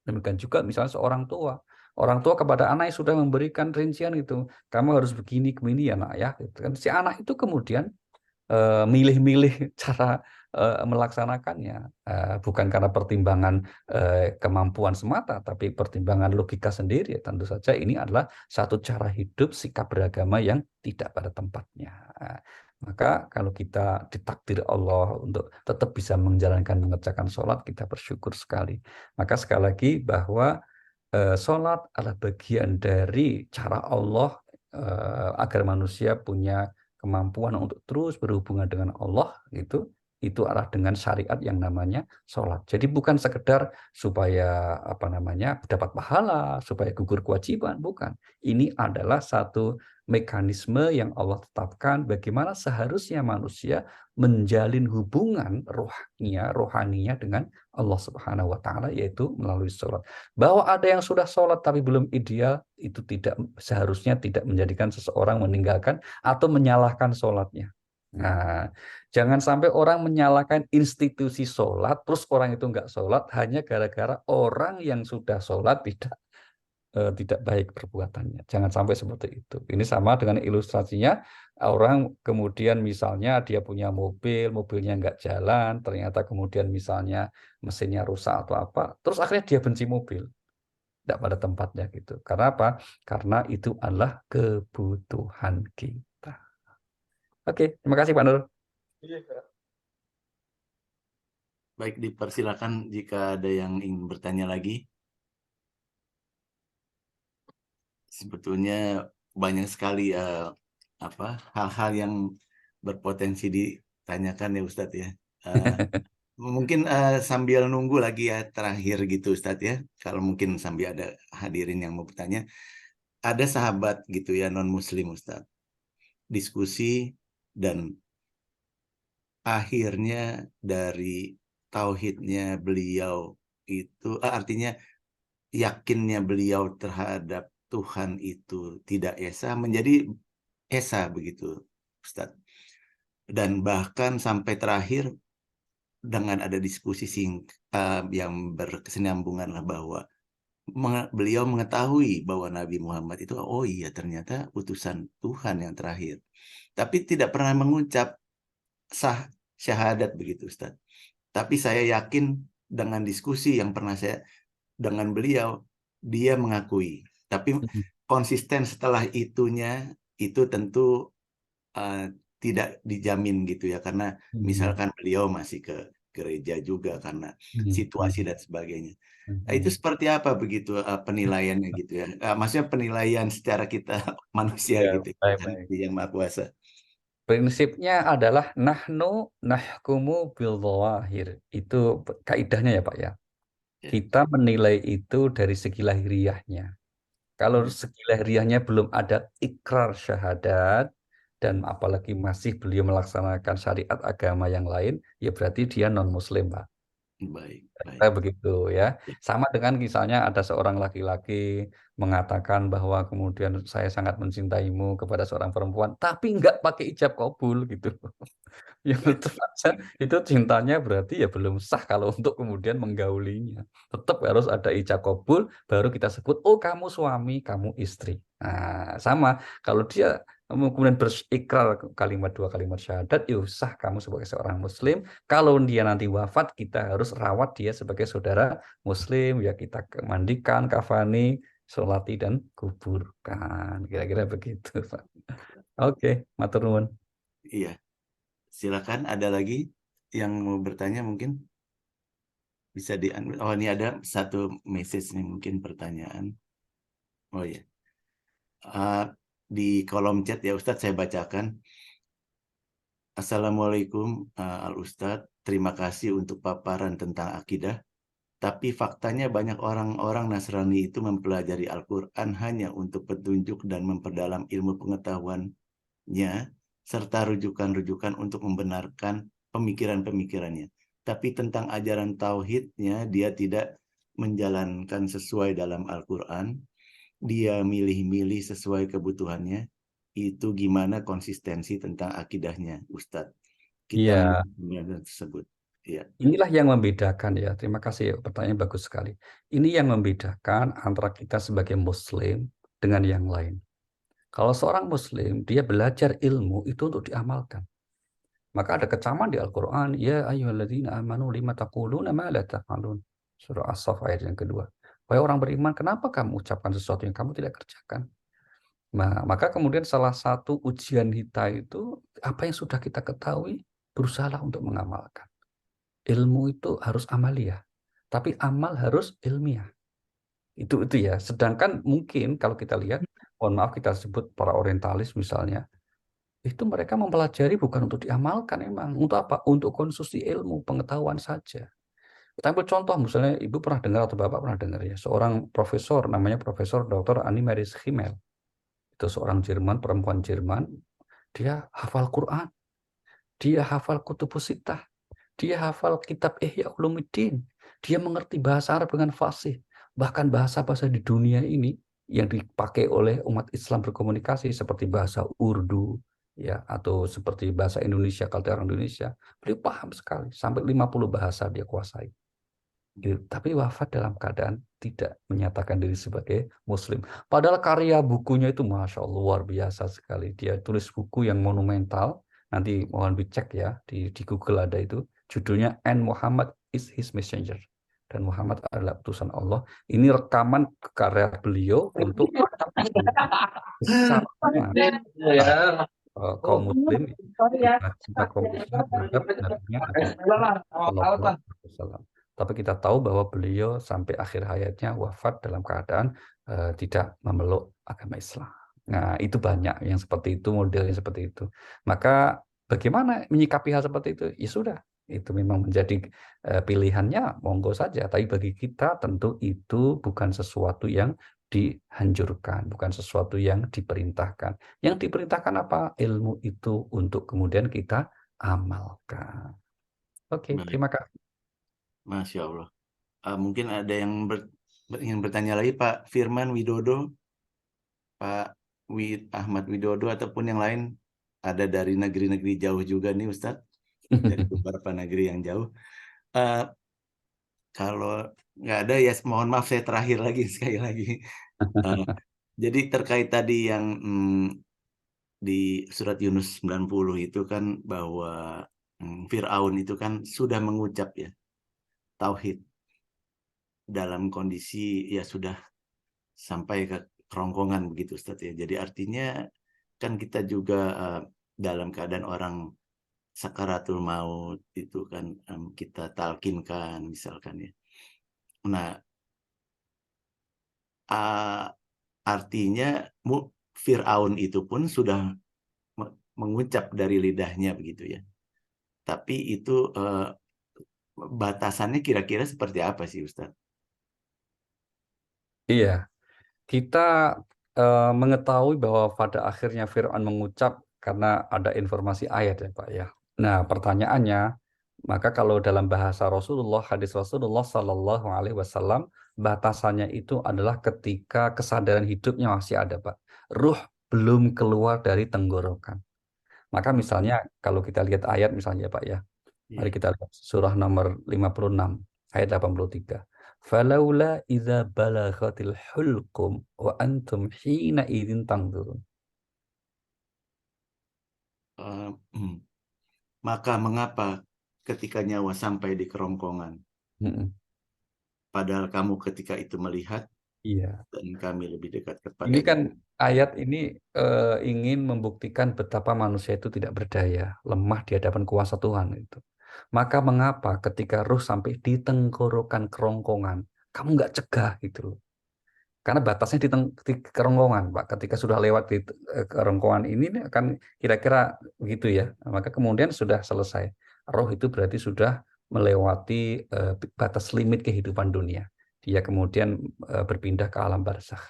Demikian juga misalnya seorang tua. Orang tua kepada anak yang sudah memberikan rincian itu, kamu harus begini, begini ya nak ya. Gitu kan. Si anak itu kemudian milih-milih cara melaksanakannya, bukan karena pertimbangan kemampuan semata, tapi pertimbangan logika sendiri. Tentu saja ini adalah satu cara hidup, sikap beragama yang tidak pada tempatnya. Maka kalau kita ditakdir Allah untuk tetap bisa mengerjakan sholat, kita bersyukur sekali. Maka sekali lagi bahwa sholat adalah bagian dari cara Allah agar manusia punya kemampuan untuk terus berhubungan dengan Allah itu adalah dengan syariat yang namanya sholat. Jadi bukan sekedar supaya apa namanya dapat pahala, supaya gugur kewajiban, bukan. Ini adalah satu mekanisme yang Allah tetapkan bagaimana seharusnya manusia menjalin hubungan rohaninya dengan Allah Subhanahu wa Ta'ala, yaitu melalui sholat. Bahwa ada yang sudah sholat tapi belum ideal, itu seharusnya tidak menjadikan seseorang meninggalkan atau menyalahkan sholatnya. Nah, jangan sampai orang menyalahkan institusi sholat, terus orang itu nggak sholat hanya gara-gara orang yang sudah sholat tidak baik perbuatannya. Jangan sampai seperti itu. Ini sama dengan ilustrasinya, orang kemudian misalnya dia punya mobil, mobilnya nggak jalan, ternyata kemudian misalnya mesinnya rusak atau apa, terus akhirnya dia benci mobil. Tidak pada tempatnya gitu. Karena apa? Karena itu adalah kebutuhan kita. Oke, terima kasih Pak Nur. Baik, dipersilakan jika ada yang ingin bertanya lagi. Sebetulnya banyak sekali hal-hal yang berpotensi ditanyakan ya Ustadz ya. Mungkin sambil nunggu lagi ya terakhir gitu Ustadz ya. Kalau mungkin sambil ada hadirin yang mau bertanya. Ada sahabat gitu ya non-muslim Ustadz. Diskusi dan akhirnya dari tauhidnya beliau itu artinya yakinnya beliau terhadap Tuhan itu tidak esa menjadi esa begitu, Ustadz. Dan bahkan sampai terakhir dengan ada diskusi yang berkesinambungan lah bahwa beliau mengetahui bahwa Nabi Muhammad itu oh iya ternyata utusan Tuhan yang terakhir. Tapi tidak pernah mengucap sah syahadat begitu Ustaz. Tapi saya yakin dengan diskusi yang pernah saya dengan beliau, dia mengakui. Tapi konsisten setelah itunya itu tentu tidak dijamin gitu ya, karena misalkan beliau masih ke gereja juga karena situasi dan sebagainya. Itu seperti apa begitu penilaiannya gitu ya? Maksudnya penilaian secara kita manusia Ya, gitu, baik-baik. yang Maha Kuasa. Prinsipnya adalah nahnu nahkumu bil dhawahir. Itu kaidahnya ya Pak ya. Ya. Kita menilai itu dari segi lahiriahnya. Kalau segi lahiriahnya belum ada ikrar syahadat dan apalagi masih beliau melaksanakan syariat agama yang lain, ya berarti dia non-muslim, Pak. Baik, baik. Kayak begitu ya. Sama dengan misalnya ada seorang laki-laki mengatakan bahwa kemudian saya sangat mencintaimu kepada seorang perempuan, tapi nggak pakai ijab kabul gitu. Ya tetap saja itu cintanya berarti ya belum sah kalau untuk kemudian menggaulinya. Tetap harus ada ijab kabul baru kita sebut oh kamu suami, kamu istri. Nah, sama kalau dia kemudian berikrar kalimat dua kalimat syahadat, ya sah kamu sebagai seorang muslim. Kalau dia nanti wafat, kita harus rawat dia sebagai saudara muslim, ya kita mandikan, kafani, sholati dan kuburkan. Kira-kira begitu, Pak. Oke, matur nuwun. Iya. Silakan, ada lagi yang mau bertanya mungkin bisa diambil. Oh, ini ada satu message nih, mungkin pertanyaan. Oh ya, di kolom chat ya Ustadz saya bacakan. Assalamualaikum Al Ustadz, terima kasih untuk paparan tentang akidah. Tapi faktanya banyak orang-orang Nasrani itu mempelajari Al-Quran hanya untuk petunjuk dan memperdalam ilmu pengetahuannya, serta rujukan-rujukan untuk membenarkan pemikiran-pemikirannya. Tapi tentang ajaran tauhidnya, dia tidak menjalankan sesuai dalam Al-Quran. Dia milih-milih sesuai kebutuhannya. Itu gimana konsistensi tentang akidahnya, Ustadz? Kita Iya. mengenal tersebut. Iya. Inilah yang membedakan ya. Terima kasih, pertanyaan bagus sekali. Ini yang membedakan antara kita sebagai muslim dengan yang lain. Kalau seorang muslim, dia belajar ilmu itu untuk diamalkan. Maka ada kecaman di Al-Quran, ya ayyuhalladzina amanu lima taquluna ma la taf'alun. Surah As-Saff ayat yang kedua. Wahai orang beriman, kenapa kamu ucapkan sesuatu yang kamu tidak kerjakan? Nah, maka kemudian salah satu ujian kita itu, apa yang sudah kita ketahui, berusaha untuk mengamalkan. Ilmu itu harus amalia, tapi amal harus ilmiah. Itu ya. Sedangkan mungkin kalau kita lihat, mohon maaf kita sebut para orientalis misalnya, itu mereka mempelajari bukan untuk diamalkan emang. Untuk apa? Untuk konsumsi ilmu, pengetahuan saja. Kita ambil contoh, misalnya Ibu pernah dengar atau Bapak pernah dengar ya, seorang profesor, namanya Profesor Dr. Annemarie Schimmel. Itu seorang Jerman, perempuan Jerman, dia hafal Quran, dia hafal Kutubus Sittah, dia hafal kitab Ihya Ulumuddin. Dia mengerti bahasa Arab dengan fasih. Bahkan bahasa-bahasa di dunia ini yang dipakai oleh umat Islam berkomunikasi seperti bahasa Urdu ya atau seperti bahasa Indonesia kalau orang Indonesia. Beliau paham sekali, sampai 50 bahasa dia kuasai. Tapi wafat dalam keadaan tidak menyatakan diri sebagai muslim. Padahal karya bukunya itu Masya Allah luar biasa sekali. Dia tulis buku yang monumental. Nanti mohon dicek ya, di Google ada itu. Judulnya And Muhammad is His Messenger. Dan Muhammad adalah utusan Allah. Ini rekaman karya beliau untuk kaum muslim kita kaum muslim terhadap nabinya Sallallahu Alaihi Wasallam. Tapi kita tahu bahwa beliau sampai akhir hayatnya wafat dalam keadaan tidak memeluk agama Islam. Nah, itu banyak yang seperti itu, modelnya seperti itu. Maka bagaimana menyikapi hal seperti itu? Ya sudah, itu memang menjadi pilihannya, monggo saja. Tapi bagi kita tentu itu bukan sesuatu yang dihancurkan, bukan sesuatu yang diperintahkan. Yang diperintahkan apa? Ilmu itu untuk kemudian kita amalkan. Oke, terima kasih. Masya Allah. Mungkin ada yang ingin bertanya lagi, Pak Firman Widodo. Pak Ahmad Widodo ataupun yang lain ada dari negeri-negeri jauh juga nih Ustadz, dari beberapa negeri yang jauh. Eh, Kalau nggak ada ya mohon maaf, saya terakhir lagi sekali lagi. Eh, jadi terkait tadi yang di surat Yunus 90 itu kan bahwa Fir'aun itu kan sudah mengucap ya tauhid dalam kondisi ya sudah sampai ke kerongkongan begitu Ustaz ya. Jadi artinya kan kita juga dalam keadaan orang sakaratul maut itu kan kita talkinkan misalkan ya. Nah, uh, artinya Fir'aun itu pun sudah mengucap dari lidahnya begitu ya. Tapi itu batasannya kira-kira seperti apa sih Ustaz? Iya, kita mengetahui bahwa pada akhirnya Fir'aun mengucap karena ada informasi ayat ya Pak ya. Nah, pertanyaannya, maka kalau dalam bahasa Rasulullah, hadis Rasulullah Sallallahu Alaihi Wasallam, batasannya itu adalah ketika kesadaran hidupnya masih ada Pak. Ruh belum keluar dari tenggorokan. Maka misalnya kalau kita lihat ayat misalnya Pak ya, mari Iya. kita lihat surah nomor 56 ayat 83. Falaula idza balaghatil hulqum wa antum hina idzin tanzurun. Uh, maka mengapa ketika nyawa sampai di kerongkongan, Mm-mm. padahal kamu ketika itu melihat Iya. dan kami lebih dekat Ini kepadanya. kan ayat ini ingin membuktikan betapa manusia itu tidak berdaya, lemah di hadapan kuasa Tuhan itu. Maka mengapa ketika ruh sampai di tenggorokan kerongkongan, kamu nggak cegah gitu loh. Karena batasnya di kerongkongan, Pak. Ketika sudah lewat di kerongkongan ini akan kira-kira begitu ya. Maka kemudian sudah selesai. Roh itu berarti sudah melewati batas limit kehidupan dunia. Dia kemudian berpindah ke alam barzakh.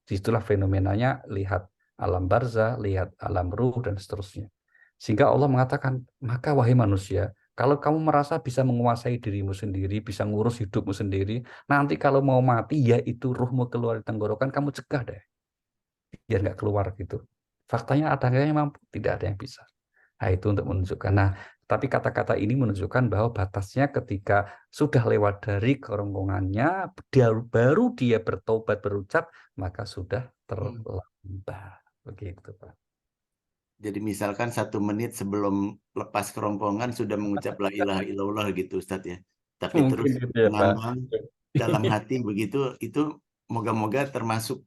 Disitulah fenomenanya, lihat alam barzakh, lihat alam ruh, dan seterusnya. Sehingga Allah mengatakan, maka wahai manusia, kalau kamu merasa bisa menguasai dirimu sendiri, bisa ngurus hidupmu sendiri, nanti kalau mau mati, ya itu ruhmu keluar di tenggorokan, kamu cegah deh. Biar nggak keluar gitu. Faktanya ada yang mampu, tidak ada yang bisa. Nah, itu untuk menunjukkan. Nah, tapi kata-kata ini menunjukkan bahwa batasnya ketika sudah lewat dari kerongkongannya, baru dia bertobat berucap, maka sudah terlambat. Begitu, Pak. Jadi misalkan 1 menit sebelum lepas kerongkongan sudah mengucap la ilaha illallah gitu Ustaz ya. Tapi Mungkin terus gitu ya, Pak. ngambang dalam hati begitu, itu moga-moga termasuk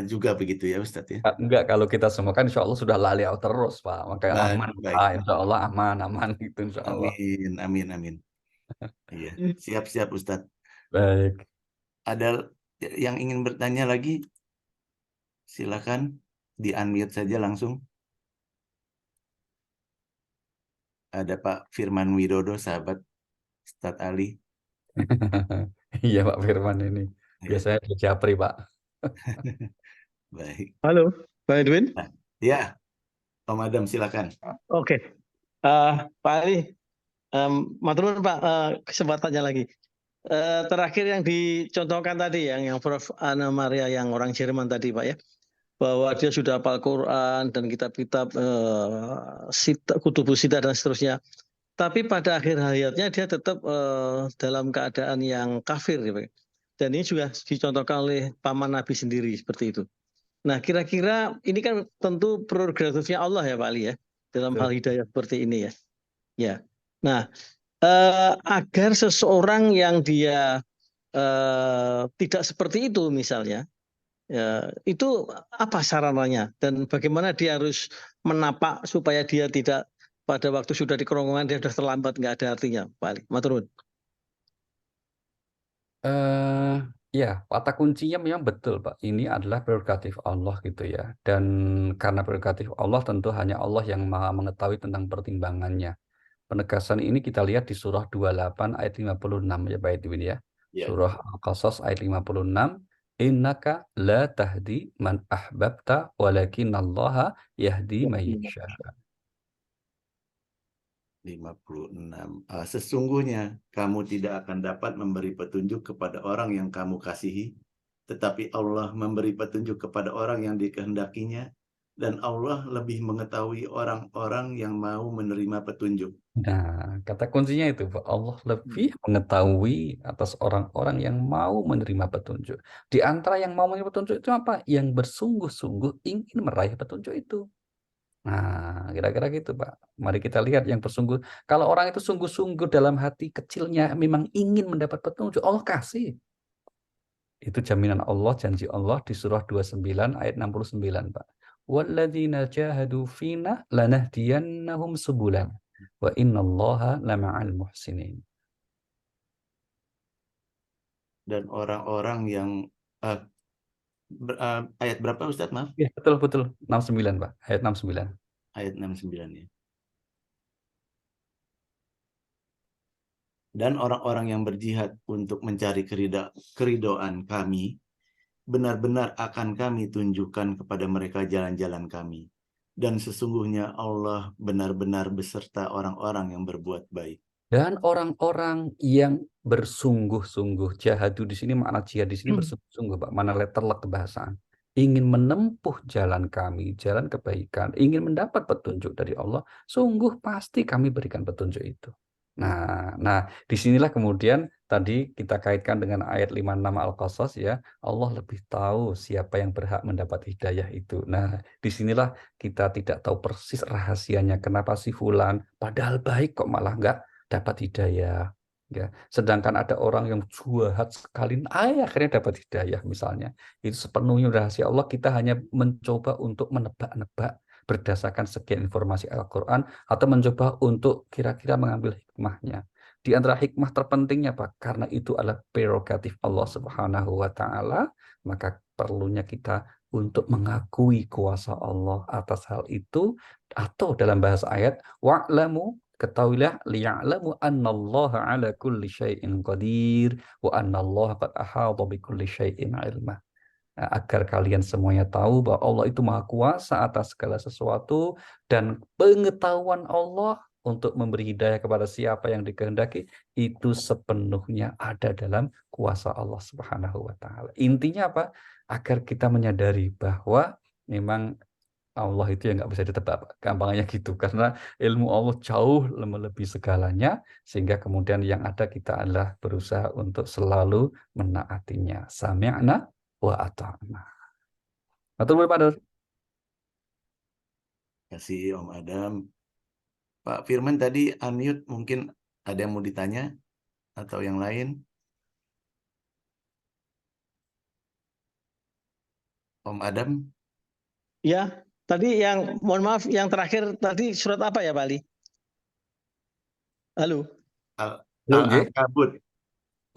juga begitu ya Ustaz ya. Enggak, kalau kita semua kan insya Allah sudah lali terus, Pak. Maka aman, Baik, Pak. Pak. Insya Allah aman, aman gitu, insya Allah. Amin, amin, amin. Iya, siap-siap Ustaz. Baik. Ada yang ingin bertanya lagi? Silakan di-unmute saja langsung. Ada Pak Firman Widodo, sahabat Ustadz Ali. Iya, Pak Firman ini. Ya, Biasanya di Japri, Pak. baik. Halo, Pak Edwin. Nah, ya, Om Adam silakan. Oke, Pak Ali, matur nuwun, Pak, kesempatannya lagi. Terakhir yang dicontohkan tadi, yang Prof. Anna Maria yang orang Jerman tadi, Pak ya, bahwa dia sudah hafal Quran dan kitab-kitab Kutubus Sita dan seterusnya. Tapi pada akhir hayatnya dia tetap dalam keadaan yang kafir, ya, Pak. Dan ini juga dicontohkan oleh paman Nabi sendiri seperti itu. Nah, kira-kira ini kan tentu prerogatifnya Allah ya, Pak Ali ya, dalam hal hidayah seperti ini ya. Ya. Nah, agar seseorang yang dia tidak seperti itu misalnya, ya, itu apa sarananya dan bagaimana dia harus menapak supaya dia tidak pada waktu sudah di kerongkongan dia sudah terlambat, nggak ada artinya, Pak Ali. Matur nuwun. Ya, kata kuncinya memang betul, Pak. Ini adalah prerogatif Allah gitu ya. Dan karena prerogatif Allah, tentu hanya Allah yang maha mengetahui tentang pertimbangannya. Penegasan ini kita lihat di surah 28 ayat 56 ya, Pak Edwin ya. Ya. Surah Al-Qasas ayat 56. Innaka la tahdi man ahbabta walakinallaha yahdi man yasha. 56. Sesungguhnya kamu tidak akan dapat memberi petunjuk kepada orang yang kamu kasihi, tetapi Allah memberi petunjuk kepada orang yang dikehendakinya, dan Allah lebih mengetahui orang-orang yang mau menerima petunjuk. Nah, kata kuncinya itu, Pak. Allah lebih mengetahui atas orang-orang yang mau menerima petunjuk. Di antara yang mau menerima petunjuk itu apa? Yang bersungguh-sungguh ingin meraih petunjuk itu. Nah, kira-kira gitu, Pak. Mari kita lihat yang bersungguh. Kalau orang itu sungguh-sungguh dalam hati kecilnya memang ingin mendapat petunjuk, Allah kasih. Itu jaminan Allah, janji Allah di surah 29 ayat 69, Pak. Walladzina jahadu fina lanahdiyannahum subulan wa innallaha lama'al muhsinin. Dan orang-orang yang ayat berapa Ustadz? Maaf. Ya, betul betul 69, Pak. Ayat 69. Ayat 69 ya. Dan orang-orang yang berjihad untuk mencari keridoan kami, benar-benar akan kami tunjukkan kepada mereka jalan-jalan kami. Dan sesungguhnya Allah benar-benar beserta orang-orang yang berbuat baik. Dan orang-orang yang bersungguh-sungguh, jahadu di sini makna jihad di sini bersungguh-sungguh, Pak. Mana letterlek kebahasaan. Ingin menempuh jalan kami, jalan kebaikan, ingin mendapat petunjuk dari Allah, sungguh pasti kami berikan petunjuk itu. Nah, disinilah kemudian tadi kita kaitkan dengan ayat 56 Al-Qasas ya, Allah lebih tahu siapa yang berhak mendapat hidayah itu. Nah, disinilah kita tidak tahu persis rahasianya, kenapa si fulan, padahal baik kok malah enggak dapat hidayah. Ya, sedangkan ada orang yang jahat sekali, akhirnya dapat hidayah misalnya. Itu sepenuhnya rahasia Allah, kita hanya mencoba untuk menebak-nebak berdasarkan sekian informasi Al-Quran atau mencoba untuk kira-kira mengambil hikmahnya. Di antara hikmah terpentingnya, Pak, karena itu adalah prerogatif Allah Subhanahu wa Ta'ala, maka perlunya kita untuk mengakui kuasa Allah atas hal itu, atau dalam bahasa ayat, wa'lamu, ketahuilah, liya'lamu annallaha ala kulli syai'in qadir wa annallaha qad ahata bi kulli syai'in ilma. Nah, agar kalian semuanya tahu bahwa Allah itu maha kuasa atas segala sesuatu, dan pengetahuan Allah untuk memberi hidayah kepada siapa yang dikehendaki itu sepenuhnya ada dalam kuasa Allah Subhanahu wa Ta'ala. Intinya apa? Agar kita menyadari bahwa memang Allah itu yang nggak bisa ditebak, gampangnya gitu, karena ilmu Allah jauh melebihi segalanya, sehingga kemudian yang ada kita adalah berusaha untuk selalu menaatinya. Sami'na wa ata'na. Betul, Pak Dur? Terima kasih Om Adam. Pak Firman tadi unmute, mungkin ada yang mau ditanya atau yang lain? Om Adam? Ya, tadi yang mohon maaf yang terakhir tadi surat apa ya, Pak Ali? Halo. Al-Ankabut.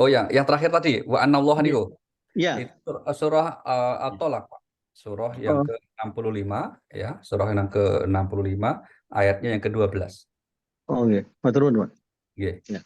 Oh, yang terakhir tadi, wa anallaha niku. Ya. Itu surah At-Tolak, Pak. Surah yang ke-65 ya, surah yang ke-65 ayatnya yang ke-12. Oh, nggih. Matur nuwun, Pak. Nggih. Ya.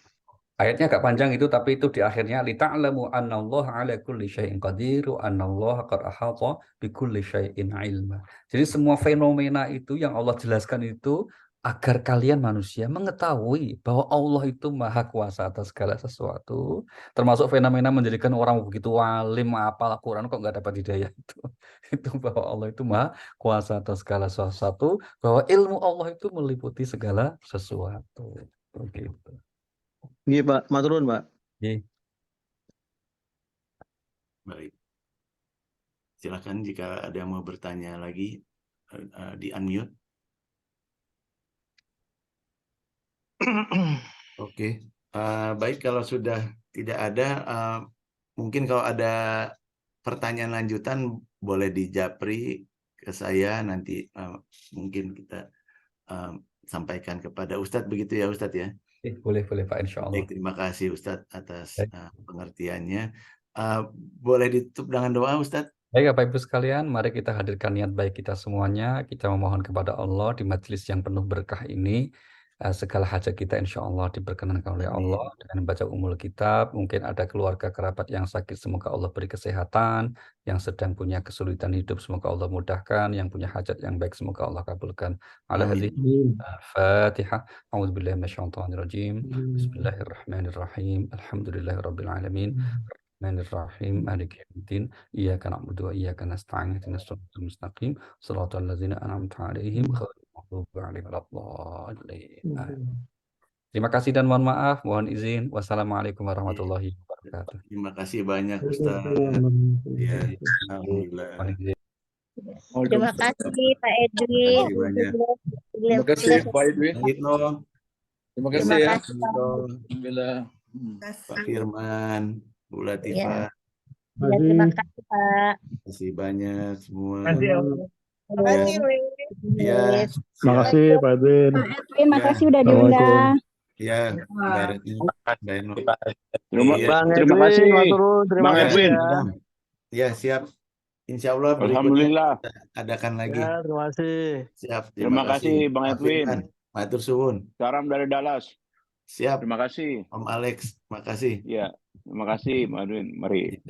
Ayatnya agak panjang itu, tapi itu di akhirnya lita'lamu annallaha ala kulli syai'in qadir wa annallaha qad ahata bi kulli syai'in ilma. Jadi semua fenomena itu yang Allah jelaskan itu agar kalian manusia mengetahui bahwa Allah itu maha kuasa atas segala sesuatu, termasuk fenomena menjadikan orang begitu alim hafal Al-Quran kok nggak dapat hidayah itu. Itu bahwa Allah itu maha kuasa atas segala sesuatu, bahwa ilmu Allah itu meliputi segala sesuatu. Begitu. Nggih, Pak. Matur nuwun, Pak. Nggih. Baik. Silakan jika ada yang mau bertanya lagi, di unmute. Oke, baik, kalau sudah tidak ada, mungkin kalau ada pertanyaan lanjutan boleh dijapri ke saya, nanti mungkin kita sampaikan kepada Ustadz, begitu ya Ustadz ya? Boleh Pak, insya Allah. Baik, terima kasih Ustadz atas pengertiannya. Boleh ditutup dengan doa Ustadz? Baik Bapak Ibu sekalian, mari kita hadirkan niat baik kita semuanya. Kita memohon kepada Allah di majelis yang penuh berkah ini, segala hajat kita insya Allah diperkenankan oleh Allah dengan baca umul kitab. Mungkin ada keluarga kerabat yang sakit, semoga Allah beri kesehatan. Yang sedang punya kesulitan hidup, semoga Allah mudahkan. Yang punya hajat yang baik, semoga Allah kabulkan. Ala hadhihi Fatihah. A'udzubillahi minasyaitonir rajim. Bismillahirrahmanirrahim. Alhamdulillahirabbil alamin. Bismillahirrahmanirrahim. Maliki yaumiddin. Iyyaka na'budu wa iyyaka nasta'in. Ihdinas siratal mustaqim. Shiratal ladzina an'amta 'alaihim ghairil maghdubi 'alaihim waladdallin. Terima kasih dan mohon maaf, mohon izin. Wassalamualaikum warahmatullahi wabarakatuh. Terima kasih banyak Ustaz. Ya, alhamdulillah. Mohon izin. Terima kasih Pak Edwin. Terima kasih banyak. Terima kasih Pak Edwin. Pak Hitno, Terima Terima kasih ya. kasih Pak. Alhamdulillah. Pak Firman, Bu Latifah. Ya, terima kasih Pak. Terima kasih banyak semua. Terima kasih. Ya, Terima kasih Pak Edwin. Terima Ya. kasih udah Assalamualaikum. diundang. Ya, baratnya. Terima kasih. Terima Bang kasih Edwin. ya. Ya, siap. Insya Allah berikutnya Alhamdulillah. kita adakan lagi. Ya, terima kasih. Siap. Terima kasih, Bang Pak Edwin. Firman, matur suwun. Salam dari Dallas. Siap. Terima kasih. Om Alex, makasih. Ya, terima kasih Bang Edwin. Mari.